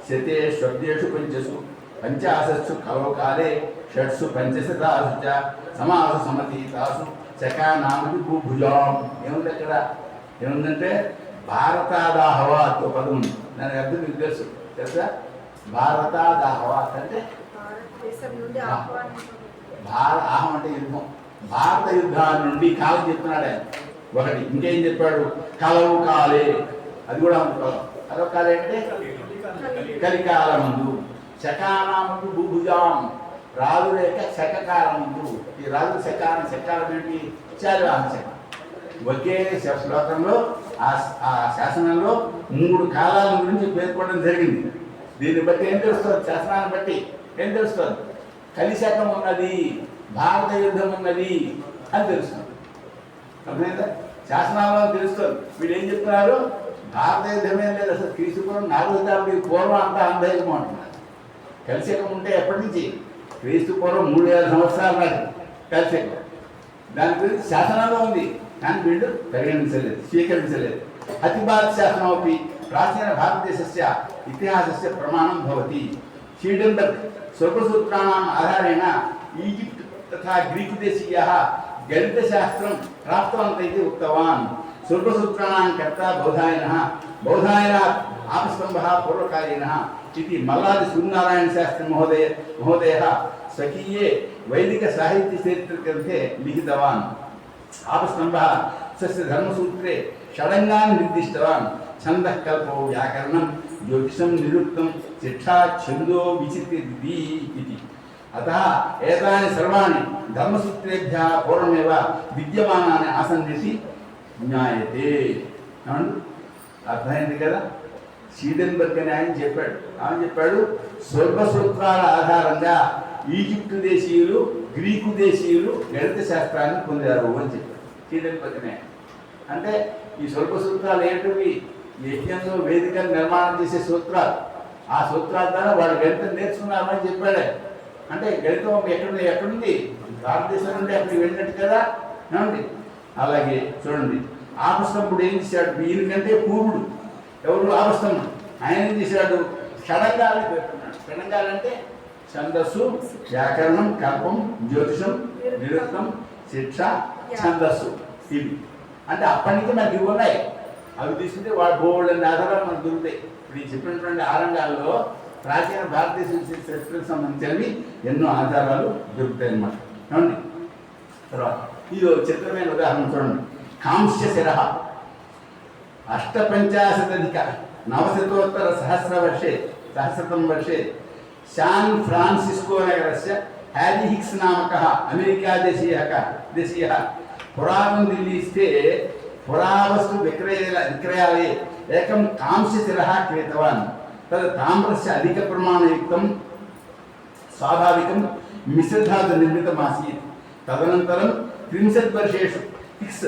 శతేష్వబ్దేషు పంచసు పంచాశత్సు కలోకాలే షట్సు పంచశతాసు చ సమాసు సమతీతాసు చకానామతి భూభుజాం. ఏముంది అక్కడ? ఏముందంటే భారతాదాహవాత్ పదం ఉంది. దానికి అర్థం మీకు తెలుసు భారతాదాహవాత్ అంటే ఆహం అంటే యుద్ధం. భారత యుద్ధాల నుండి కాలం చెప్తున్నాడు ఆయన. ఒకటి ఇంకేం చెప్పాడు? కలవు కాలే, అది కూడా కలవు కాలే అంటే కలికాలమందు. శకానామందు భూభుజాం, రాజు లేక శకకాలమందు. ఈ రాజు శకాలం ఏంటి? చాలివాహన శకం. ఒకే శ్లోకంలో ఆ శాసనంలో 3 కాలాల గురించి పేర్కొనడం జరిగింది. దీన్ని బట్టి ఏం తెలుస్తుంది? శాసనాన్ని బట్టి ఏం తెలుస్తుంది? కలిశకం ఉన్నది, భారత యుద్ధం ఉన్నది అని తెలుస్తుంది. అర్థమైందా? శాసనాల్లో తెలుస్తుంది. వీళ్ళు ఏం చెప్తున్నారు? భారత యుద్ధమే లేదు, అసలు క్రీస్తుపురం 4వ శతాబ్దం పూర్వం అంతా అంధయుగం అంటున్నారు. కలిశకం ఉంటే ఎప్పటి నుంచి? క్రీస్తుపురం 3000 సంవత్సరాల నాటి కలిశకం. దాని గురించి శాసనంలో ఉంది, కానీ వీళ్ళు పరిగణించలేదు, స్వీకరించలేదు. అతిభారత శాసనమపి ప్రాచీన భారతదేశస్య ఇతిహాసస్య ప్రమాణం భవతి. शीडनबर्ग स्वल्पसूत्राणाम् आधारेण ఈజిప్ట్ तथा ग्रीक देशीयाः गणितशास्त्रं प्राप्तवन्तः इति उक्तवान्. स्वल्पसूत्राणां कर्ता बौधायनात् आपस्तम्भः पूर्वकालीनः इति मल्लादि सूर्यनारायणशास्त्री महोदयः स्वकीये वैदिकसाहित्यचरित्रग्रन्थे लिखितवान्. आपस्तम्भः स्वस्य धर्मसूत्रे षडङ्गान् निर्दिष्टवान्. ఛందః కల్పో వ్యాకరణం జ్యోతిషం నిరుక్తం శిక్షా ఛందో విచిత్రిది ఇది. అతః ఏతాని సర్వాణి ధర్మసూత్రేభ్యः పూర్వమేవ విద్యమానాని ఆసన్నిసి జ్ఞాయతే. అర్థమైంది కదా? స్వీడన్బర్గ్ అని ఆయన చెప్పాడు. స్వర్గ సూత్రాల ఆధారంగా ఈజిప్టు దేశీయులు, గ్రీకు దేశీయులు గణిత శాస్త్రాన్ని పొందారు అని చెప్పాడు స్వీడన్బర్గ్ అని. అంటే ఈ స్వర్గ సూత్రాలు ఏంటివి? యజ్ఞంలో వేదికను నిర్మాణం చేసే సూత్రాలు. ఆ సూత్రాల ద్వారా వాళ్ళు గణితం నేర్చుకున్నారని చెప్పాడే. అంటే గణితం ఎక్కడుంది? భారతదేశం నుండి అక్కడికి వెళ్ళినట్టు కదా. ఏమండి? అలాగే చూడండి, ఆపస్తంభుడు ఏం చేశాడు? ఈయనకంటే పూర్వుడు ఎవరు? ఆపస్తంభుడు. ఆయన ఏం చేశాడు? షడంగాలని పెట్టుకున్నాడు. షడంగాలంటే ఛందస్సు, వ్యాకరణం, కల్పం, జ్యోతిషం, నిరుక్తం, శిక్ష, ఛందస్సు. ఇవి అంటే అప్పటి నుంచి మనకి ఇవి ఉన్నాయి. అవి తీసుకుంటే వాడు బోల్డ్ ఆధారాలు మనకు దొరుకుతాయి. ఇప్పుడు ఈ చెప్పినటువంటి ఆ రంగాల్లో ప్రాచీన భారతదేశ చరిత్రకు సంబంధించినవి ఎన్నో ఆధారాలు దొరుకుతాయి అన్నమాట. ఏమండి? తర్వాత ఇది చిత్రమైన ఉదాహరణ చూడండి. కాంస్య శిర 850-900 वर्षे శాన్ ఫ్రాన్సిస్కో నగరस्य హ్యారీ హిక్స్ नामकः अमेरिका देशीयः पुरातन दिल्ली स्थे पुरावस्तु विक्रयालये एकं कांस्यशिरः क्रीतवान्. तद् ताम्रस्य अधिकप्रमाणयुक्तं स्वाभाविकं मिश्रधातु निर्मितमासीत्. तदनन्तरं 30 वर्षेषु हिक्स्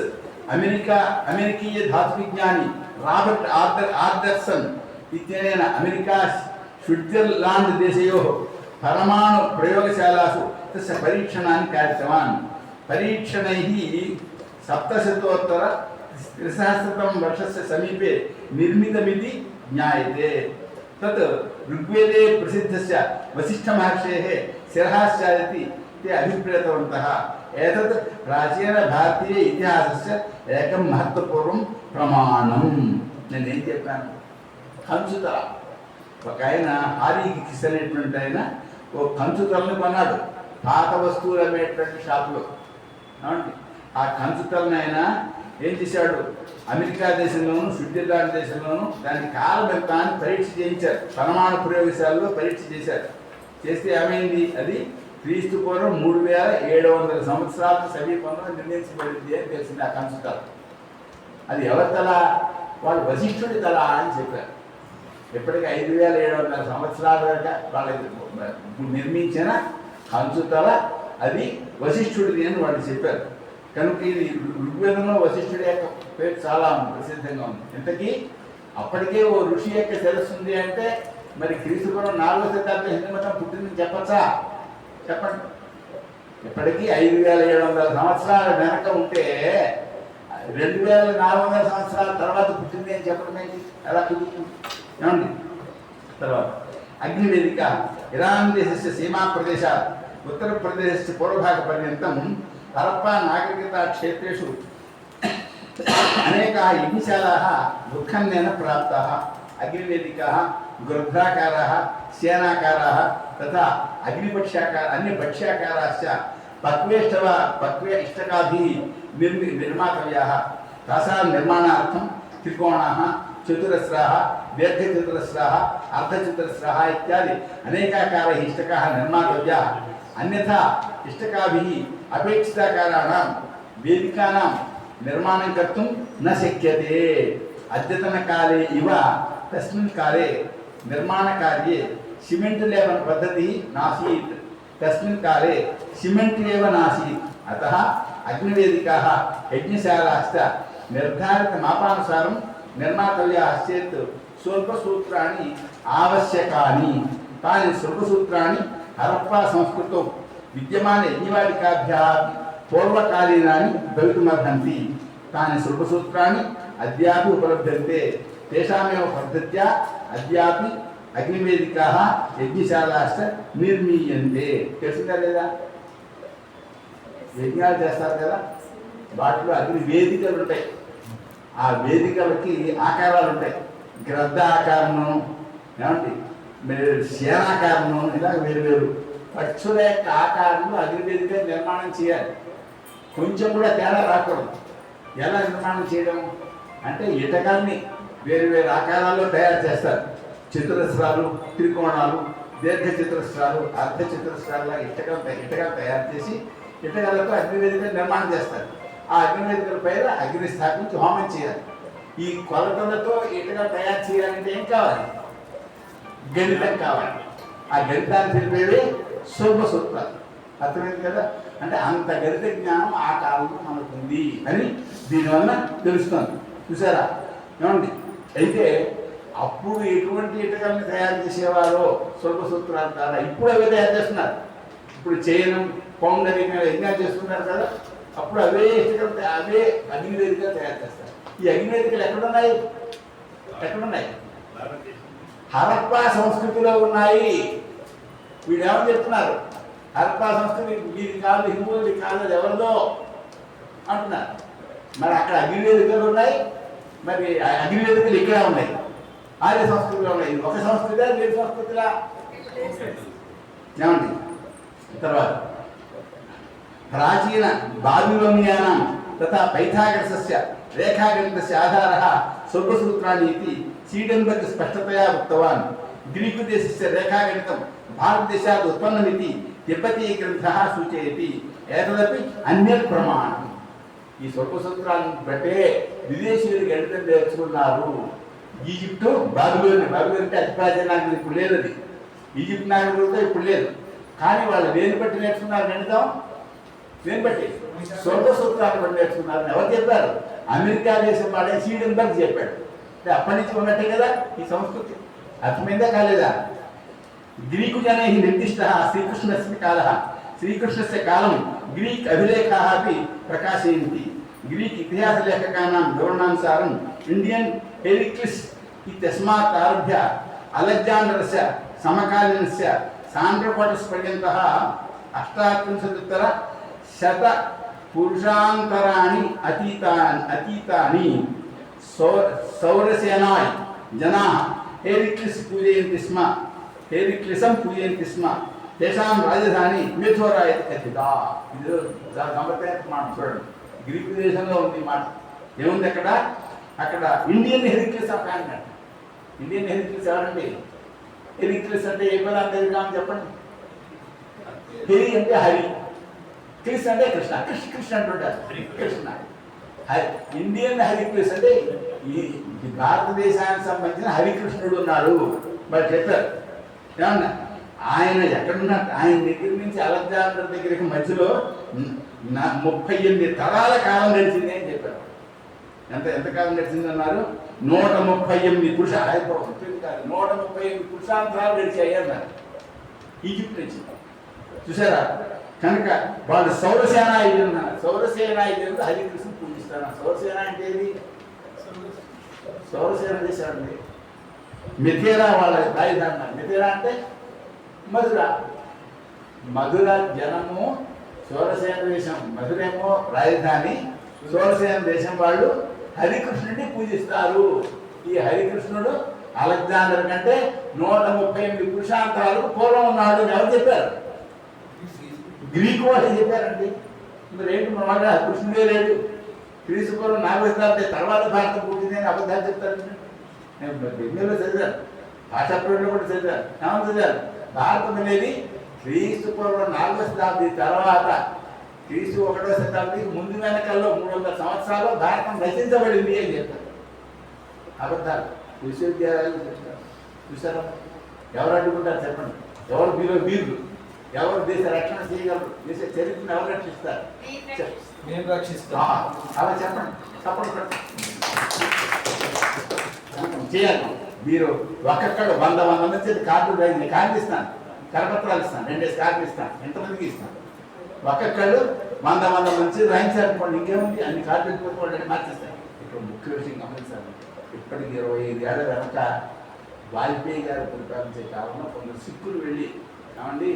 अमेरिकीय धातुविज्ञानी राबर्ट् आर्दर्सन् इत्यनेन अमेरिका स्विट्जर्लाण्ड् देशयोः परमाणु प्रयोगशालासु तस्य परीक्षणानि कारितवान्. परीक्षणैः 700-300 वर्षस्य समीपे निर्मितमिति ज्ञायते. तत् ऋग्वेदे प्रसिद्धस्य वसिष्ठमहर्षेः शिरः स्यादिति ते अभिप्रेतवन्तः. एतत् प्राचीन भारतीय इतिहासस्य एकं महत्वपूर्वं प्रमाणं. నేనేం చెప్పాను? కంచుతల. ఒక ఆయన హారీ హిక్స్ అనేటువంటి ఆయన ఓ కంచుతలను కొన్నాడు పాత వస్తువులు అమ్మేటువంటి షాపులో. ఆ కంచుతలను ఆయన ఏం చేశాడు? అమెరికా దేశంలోను, స్విట్జర్లాండ్ దేశంలోను దానికి కాలం ఎంత అని పరీక్ష చేయించారు. పరమాణు ప్రయోగశాలలో పరీక్ష చేశారు. చేస్తే ఏమైంది? అది క్రీస్తు పూర్వం 3700 సంవత్సరాలకు సమీపంలో నిర్ణయించబడింది అని తెలిసింది ఆ కంచుతల. అది ఎవరి తల? వాళ్ళు వశిష్ఠుడి తల అని చెప్పారు. ఎప్పటికీ 5700 సంవత్సరాల దాకా వాళ్ళకి నిర్మించిన కంచుతల అది వశిష్ఠుడిది అని వాళ్ళు చెప్పారు. కనుక ఇది ఋగ్వేదంలో వశిష్ఠుడి యొక్క పేరు చాలా ప్రసిద్ధంగా ఉంది. ఇంతకీ అప్పటికే ఓ ఋషి యొక్క తెలుస్తుంది అంటే మరి క్రీస్తుపురం 4వ శతాబ్దం హిందూ మతం పుట్టిందని చెప్పచ్చా? చెప్పండి. ఇప్పటికీ 5700 సంవత్సరాల వెనక ఉంటే 2400 సంవత్సరాల తర్వాత పుట్టింది అని చెప్పడం ఏంటి? ఎలా కుదురుతుంది? ఏమండి? తర్వాత అగ్నివేదిక ఇరాన్ దేశस्य సీమా ప్రదేశాत् ఉత్తరప్రదేశस्य పూర్వభాగపర్యంతం హరప్పా నాగరికతా క్షేత్రేషు అనేకాः యజ్ఞశాలాः उत्खननेन प्राप्ताः. अग्निवेदिकाः गृध्राकाराः सेनाकाराः तथा अन्यभक्ष्याकाराश्च पक्वे इष्टकाभिः निर्मातव्याः. तासां निर्माणार्थं त्रिकोणाः, चतुरस्राः, दीर्घचतुरस्राः, अर्धचतुरस्राः इत्यादि अनेकाकारैः इष्टकाः निर्मातव्याः. अन्यथा इष्टकाभिः अपेक्षिताकाराणां वेदिकानां निर्माणं कर्तुं न शक्यते. अद्यतनकाले इव तस्मिन् काले निर्माणकार्ये सिमेण्ट् लेपन पद्धतिः नासीत्. तस्मिन् काले सिमेण्ट् एव नासीत्. अतः अग्निवेदिकाः यज्ञशालाश्च निर्धारितमापानुसारं निर्मातव्याः चेत् स्वल्पसूत्राणि आवश्यकानि. तानि स्वल्पसूत्राणि हरप्पा संस्कृतौ विद्यमान यज्ञवाटिकाभ्यः पूर्वकालीनानि भवितुमर्हन्ति. तानि स्वल्पसूत्राणि अद्यापि उपलभ्यन्ते. तेषामेव पद्धत्या अद्यापि अग्निवेदिकाः यज्ञशालाश्च निर्मीयन्ते. తెలిసిందా లేదా? యజ్ఞాలు చేస్తారు కదా, వాటిలో అగ్ని వేదికలు ఉంటాయి. ఆ వేదికలకి ఆకారాలు ఉంటాయి. గ్రద్ద ఆకారము, ఏమంటే శేనాకారము, ఇలా వేరు పక్షుల యొక్క ఆకారంలో అగ్నివేదిక నిర్మాణం చేయాలి. కొంచెం కూడా తేడా రాకూడదు. ఎలా నిర్మాణం చేయడం అంటే ఇటకల్ని వేరు వేరు ఆకారాల్లో తయారు చేస్తారు. చతురస్రాలు, త్రికోణాలు, దీర్ఘ చతురస్రాలు, అర్ధ చతురస్రాలు ఇటుకలు తయారు చేసి ఇటుకలతో అగ్నివేదికలు నిర్మాణం చేస్తారు. ఆ అగ్నివేదికల పైన అగ్ని స్థాపించి హోమం చేయాలి. ఈ కొలతలతో ఇటుకలు తయారు చేయాలంటే ఏం కావాలి? గణితం కావాలి. ఆ గణితాన్ని తెలిపేవి సూత్రాలు. అర్థమైంది కదా? అంటే అంత గణిత జ్ఞానం ఆ కాలంలో మనకు ఉంది అని దీనివల్ల తెలుస్తుంది. చూసారా ఏమండి? అయితే అప్పుడు ఎటువంటి ఇటుకల్ని తయారు చేసేవారో సూత్రాల ద్వారా ఇప్పుడు అవే తయారు చేస్తున్నారు. ఇప్పుడు చేయనం పౌండరీ యజ్ఞాలు చేస్తున్నారు కదా, అప్పుడు అవే ఇటుకలు అవే అగ్నివేదికలు తయారు చేస్తారు. ఈ అగ్నివేదికలు ఎక్కడున్నాయి? హరప్పా సంస్కృతిలో ఉన్నాయి. వీడు ఏమని చెప్తున్నారు? హరప్పా సంస్కృతి వీరి కాదు, హిందువులది కాదు, ఎవరిదో అంటున్నారు. మరి అక్కడ అగ్నివేదికలు ఉన్నాయి, మరి అగ్నివేదికలు ఇక్కడ ఉన్నాయి, ఆర్య సంస్కృతిలో ఉన్నాయి. ఒక సంస్కృతి వీరి సంస్కృతిలా ఏమండి? తర్వాత ప్రాచీన బాబిలోనియానాం తథా పైథాగరస్య రేఖాగణితస్య ఆధారः స్వర్గసూత్రాణి ఇతి స్వీడన్బర్గ్ స్పష్టతయా ఉక్తవాన్. గ్రీకు దేశస్య రేఖాగణితం భారతదేశాద్ ఉత్పన్నమితి తిబ్బతీ గ్రంథः సూచయతి. ఏతదపి అన్యత్ ప్రమాణం. ఈ స్వర్గసూత్రాన్ని బట్టే విదేశీయులు గణితం నేర్చుకున్నారు. ఈజిప్టు బాబిలోని అంటే అతి ప్రాచీన నాగరికత, ఇప్పుడు లేదు అది. ఈజిప్ట్ నాగరికత ఇప్పుడు లేదు. కానీ వాళ్ళు దేని బట్టి నేర్చుకున్నారు గణితం? దేని బట్టి? స్వర్గసూత్రాన్ని బట్టి నేర్చుకున్నారు. ఎవరు చెప్పారు? అమెరికా దేశం వాడే స్వీడన్బర్గ్ చెప్పాడు. అప్పటి నుంచి ఉన్నట్టే కదా ఈ సంస్కృతి. అర్థమైందా కాలేదా? గ్రీకు జనై నిర్దిష్ట శ్రీకృష్ణస్య కాలः. శ్రీకృష్ణస్య కాలం గ్రీక్ అభిలేఖాः अपि ప్రకాశయంతి. గ్రీక్ ఇతిహాస లేఖకానాం వివరణానుసారం ఇండియన్ హెరిక్లిస్ ఇత్యస్మాత్ ఆరభ్య అలెగ్జాండరస్య సమకాలీనస్య సాండ్రోపాటస్ పర్యంతः 88 పురుషాంతరాణి అతీతాని సౌరసేనాయ్ జనాः హెరిక్లిసం పూజయంతి స్మ. తేషాం రాజధాని మెథోరా ఇది కథితా. ఇది గమ్మత్తైన మాట చూడండి. గ్రీకు దేశంలో ఉంది మాట. ఏముంది అక్కడ? అక్కడ ఇండియన్ హెరిక్లిస్ ఆఫ్ అంటారు. ఇండియన్ హెరిక్లిస్ ఎవరండి? హెరిక్లిస్ అంటే ఏ పదాన్ని తెలియదు చెప్పండి. హెరి అంటే హరి, క్రిస్ అంటే కృష్ణ. కృష్ణ అంటుంటారు కృష్ణ. ఇండియన్ హరిక్లిస్ అంటే ఈ భారతదేశానికి సంబంధించిన హరికృష్ణుడు ఉన్నాడు. మరి చెప్పారు ఏమన్నా? ఆయన ఎక్కడున్నారు? ఆయన దగ్గర నుంచి అలెగ్జాండర్ దగ్గరికి మధ్యలో 38 తరాల కాలం గడిచింది అని చెప్పారు. ఎంతకాలం గడిచింది అన్నారు? 138 138 పురుషాంతరాలు గడిచాయి అన్నారు ఈజిప్ట్ నుంచి. చూసారా? కనుక వాళ్ళు సౌరసేనాయుడు ఉన్నారు. సౌరసేనాయుడు హరికృష్ణ పూజిస్తారు. సౌరసేన అంటే ఏది? సౌరసేన చేశారండి. మిథేరా వాళ్ళ రాజధాని. మిథేరా అంటే మధుర. మధుర జనము సౌరసేన దేశం. మధురేమో రాజధాని. సౌరసేన దేశం వాళ్ళు హరికృష్ణుడిని పూజిస్తారు. ఈ హరికృష్ణుడు అలెగ్జాండర్ కంటే 138 పురుషాంతరాలకు పూర్వం ఉన్నాడు అని ఎవరు చెప్పారు? గ్రీకు వాళ్ళు చెప్పారండి. మరి ఏంటి మన వాళ్ళ కృష్ణుడే లేడు, క్రీస్తు పూర్వం 40 తర్వాత భారతం పుట్టింది అని అబద్ధాలు చెప్తారు. నేను బెంగళూరులో చదివాను, భాషాప్రంలో కూడా చదివాను. ఏమని చదివాను? భారతం అనేది క్రీస్తు పూర్వం 4వ శతాబ్ది తర్వాత క్రీస్తు 1వ శతాబ్దికి ముందు వెనకాల్లో 300 సంవత్సరాలు భారతం రచించబడింది అని చెప్తారు. అబద్ధాలు విశ్వవిద్యాలయాలు చెప్తారు. చూసారా? ఎవరు అడ్డుకుంటారు చెప్పండి? ఎవరు మీలో వీరులు? ఎవరు దేశ రక్షణ చేయగలరు? దేశ చరిత్రను ఎవరు రక్షిస్తారు? మేము రక్షిస్తాం. అలా చెప్పండి. సపోర్ట్ చేయాలి. మీరు ఒక్కొక్కడు 100 మంది కార్డులు రాయింది. కార్డు ఇస్తాను, కరపత్రాలు ఇస్తాను, 2 కార్డులు ఇస్తాను. ఎంతమందికి ఇస్తాను? ఒక్కొక్కడు 100 మంది రాయించాలనుకోండి. ఇంకేముంది? అన్ని కార్డులు పెట్టుకోండి, మార్చేస్తాను. ఇక్కడ ముఖ్య విషయం గమనించాలి. ఇప్పటికి 25 ఏళ్ళ వెనక వాజ్పేయి గారు పరిపాలించే కాలంలో కొందరు సిక్కులు వెళ్ళి ఏమండి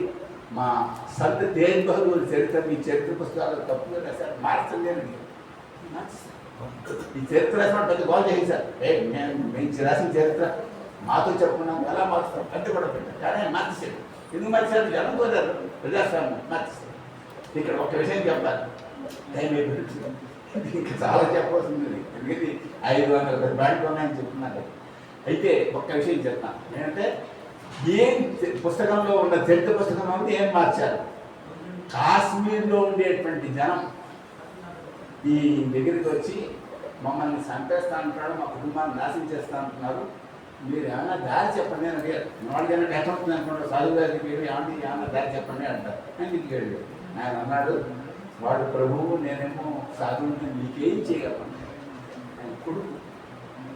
మా సంత్ తేజ్ బహదూర్ చరిత్ర మీ చరిత్ర పుస్తకాలు తప్పుగా రాశారు, మార్చలేని ఈ చరిత్ర రాసిన పెద్ద గోల్ చేశారు. మేము రాసిన చరిత్ర మాతో చెప్పుకున్నాం, ఎలా మారుస్తాం అంతే కూడా పెట్టారు. కానీ మార్చేశారు. ఎందుకు మార్చారు? జనం కోరారు, ప్రజాస్వామ్యం మార్చేశారు. ఇక్కడ ఒక విషయం చెప్పాలి. టైం అయిపోయింది. ఇంకా చాలా చెప్పవలసింది. ఎందుకంటే 500 బ్యాంకులు ఉన్నాయని చెప్తున్నారు. అయితే ఒక్క విషయం చెప్తాను ఏంటంటే, ఏం పుస్తకంలో ఉన్న చరిత్ర పుస్తకంలో ఉంది ఏం మార్చారు. కాశ్మీర్లో ఉండేటువంటి జనం ఈ దగ్గరికి వచ్చి మమ్మల్ని చంపేస్తా అంటున్నాడు, మా కుటుంబాన్ని నాశనం చేస్తా అంటున్నారు, మీరు ఏమైనా దారి చెప్పండి అని అడిగారు. వాళ్ళకైనా ఎట్లా ఉంటుంది అనుకుంటారు, చదువు గారికి మీరు ఏమన్నా దారి చెప్పండి అంటారు. నేను ఇంటికి వెళ్ళాడు. ఆయన అన్నాడు, వాడు ప్రభువు, నేనేమో సాధువుని, మీకేం చేయగలను. ఆయన కొడుకు,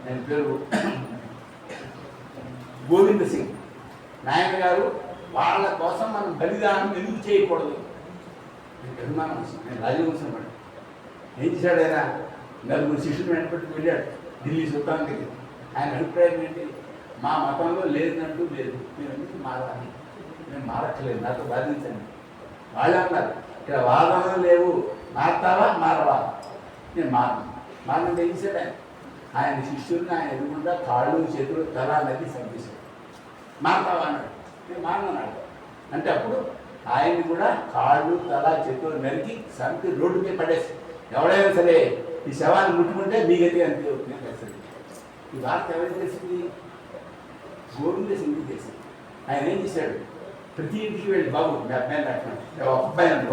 ఆయన పేరు గోవింద్ సింగ్. నాయన గారు వాళ్ళ కోసం మనం బలిదానం ఎందుకు చేయకూడదు. అభిమానం వస్తుంది. నేను రాజవంశం పడి ఏం చేశాడు ఆయన, 4 శిష్యులు వెంటబెట్టుకు వెళ్ళాడు ఢిల్లీ సుల్తాన్ దగ్గర. ఆయన అభిప్రాయం ఏంటి, మా మతంలో లేదంటూ లేదు, మీరు ఎందుకు మారాలి, మేము మారట్లేదు, నాతో బాధించండి. వాళ్ళే అన్నారు, ఇక్కడ వాదనలు లేవు, మారతావా మారవా. నేను మారనంటే ఏం చేశాడు ఆయన, ఆయన శిష్యుల్ని ఆయన ఎదుగుండా కాళ్ళు చేతులు తల నది చంపేశాడు. మారతావా అన్నాడు. నేను మారనన్నాడు. అంటే అప్పుడు ఆయన్ని కూడా కాళ్ళు తల చేతులు నరికి చంపి రోడ్డు మీద పడేసి, ఎవడైనా సరే ఈ శవాన్ని ముట్టుకుంటే మీ గతి అంతే అవుతుంది అసలు. ఈ వార్త ఎవరికి తెలిసింది, గోవింద సింగ్ చేసింది. ఆయన ఏం చేశాడు, ప్రతి ఇంటికి వెళ్ళి, బాబు మీ అబ్బాయిని పెట్టండి,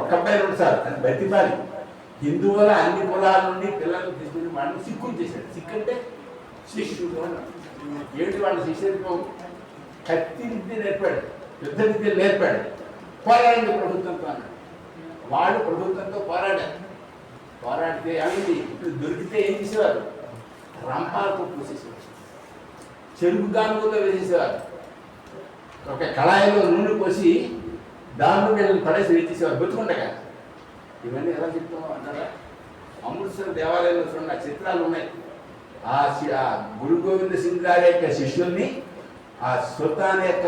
ఒక అబ్బాయి రెండు సార్ అని బతిపాలి. హిందువుల అన్ని కులాల నుండి పిల్లలు తీసుకుని వాళ్ళని సిక్కులు చేశాడు. సిక్కు అంటే శిష్యుడు అన్నాడు. ఏమిటి వాళ్ళ శిష్యుడికి కత్తి విద్య నేర్పాడు, యుద్ధ విద్య నేర్పాడు. పోరాడండి ప్రభుత్వంతో అన్నాడు. వాళ్ళు ప్రభుత్వంతో పోరాడారు. పోరాడితే అయింది. ఇప్పుడు దొరికితే ఏం చేసేవారు, రంపాలతో పూసేసేవారు, చెరుకు గానుగుల్లో వేసేసేవారు, ఒక కళాయిలో నూనె పోసి దాంట్లో వీళ్ళని పడేసి వేసేసేవారు బతుకుండగా. ఇవన్నీ ఎలా చెప్తామో అంటారా. అమృత్సర్ దేవాలయంలో చూడండి, ఆ చిత్రాలు ఉన్నాయి. ఆ గురు గోవింద సింగ్ గారి యొక్క శిష్యుల్ని ఆ సుల్తాన్ యొక్క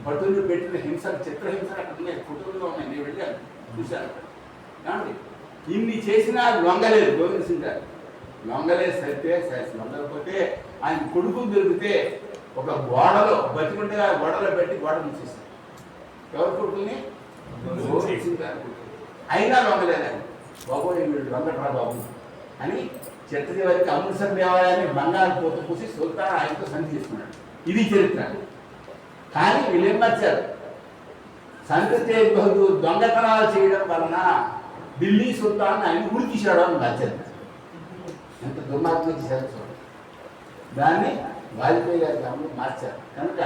భటులు పెట్టిన హింసలు, చిత్రహింసలు అక్కడ ఉన్నాయి, ఫోటోలుగా ఉన్నాయి. నేను వెళ్ళాను, చూశాను. కాబట్టి ఇన్ని చేసినా లొంగలేదు గోవింద సింగ్ గారు. లొంగలేదు సరితే లొంగకపోతే ఆయన కొడుకులు దొరికితే ఒక గోడలో బతికుంటే ఆ గోడలో పెట్టి గోడ మూసేస్తారు. ఎవరి కొడుకుల్ని, గోవింద సింగ్ గారు కొడుకు. అయినా లొంగలేదని, బాబు వీళ్ళు లొంగట్రా బాబు అని చివరికి అమృత్సర్ దేవాలయాన్ని బంగారు పోత పూసి సుల్తాన్ ఆయనతో సంధి చేసుకున్నాడు. ఇది చరిత్ర. కానీ వీళ్ళేం మార్చారు, సంఘ తేజ్ బహదూర్ దొంగతనాలు చేయడం వలన ఢిల్లీ సుల్తాన్ ఆయన ఉరి తీశాడు అని మార్చారు. ఎంత దుర్మార్గం చేశారు చూడండి. దాన్ని వాజ్పేయి గారి కాలంలో మార్చారు. కనుక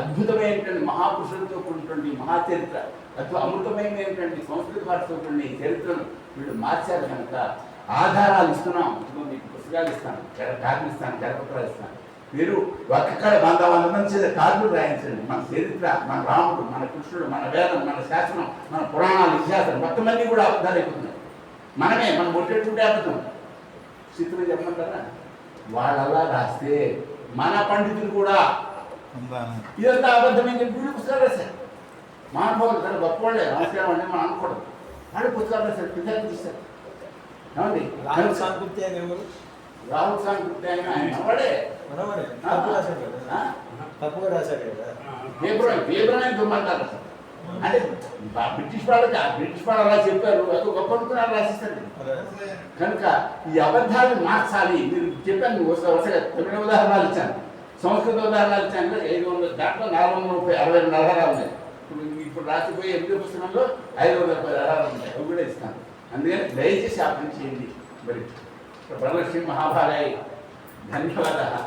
అద్భుతమైనటువంటి మహాపురుషులతో కూడినటువంటి మహాచరిత్ర, అమృతమైనటువంటి సంస్కృత భాషతో కూడిన ఈ చరిత్రను వీళ్ళు మార్చారు. కనుక ఆధారాలు ఇస్తున్నాం, మీకు పుస్తకాలు ఇస్తాను, కాపీలు ఇస్తాను, కరపత్రాలు ఇస్తాను. మీరు ఒక్కడ 100 మంది చేత కార్డులు రాయించండి. మన చరిత్ర, మన రాముడు, మన కృష్ణుడు, మన వేదం, మన శాస్త్రం, మన పురాణాలు, ఇతిహాసాలు మొత్తం అన్నీ కూడా అబద్ధాలు అయిపోతున్నాయి. మనం ఒట్టేట్టుకుంటే అబద్ధం. స్థితిలో చెప్పమంటారా, వాళ్ళలా రాస్తే మన పండితులు కూడా ఇదంతా అబద్ధమని చెప్పి వీళ్ళు పుస్తకాలు రాశారు. మహానుభావులు సరే గొప్పవాళ్ళే, నమస్కారం అండి మనం అనుకోవడం. వాళ్ళు పుస్తకాలు రాశారు, ప్రజలు తీస్తారు. ఏమండి రాహుల్ సాంకృత్య అని ఎవరు? రాహుల్ సాంకృత్య ఆయన వాడే తప్పుగా రాశారు కదా. పేపర్ దుర్మార్గాలు రాశారు. అంటే బ్రిటిష్ వాళ్ళు అలా చెప్పారు, అది గొప్ప అనుకున్నారు రాసిస్తారు. కనుక ఈ అబద్ధాలు మార్చాలి. మీరు చెప్పాను, వరుసగా 9 ఉదాహరణలు ఇచ్చాను, సంస్కృత ఉదాహరణలు ఇచ్చాను. 500 దాంట్లో 462 ఆధారాలు ఉన్నాయి. ఇప్పుడు రాసిపోయే 8 పుస్తకంలో 510 ఆధారాలు ఉన్నాయి. అవి కూడా ఇస్తాను. అందుకని దయచేసి ఆ పని చేయండి. మరి ప్రణశ్రీ మహాభాగాయ ధన్యవాదాలు.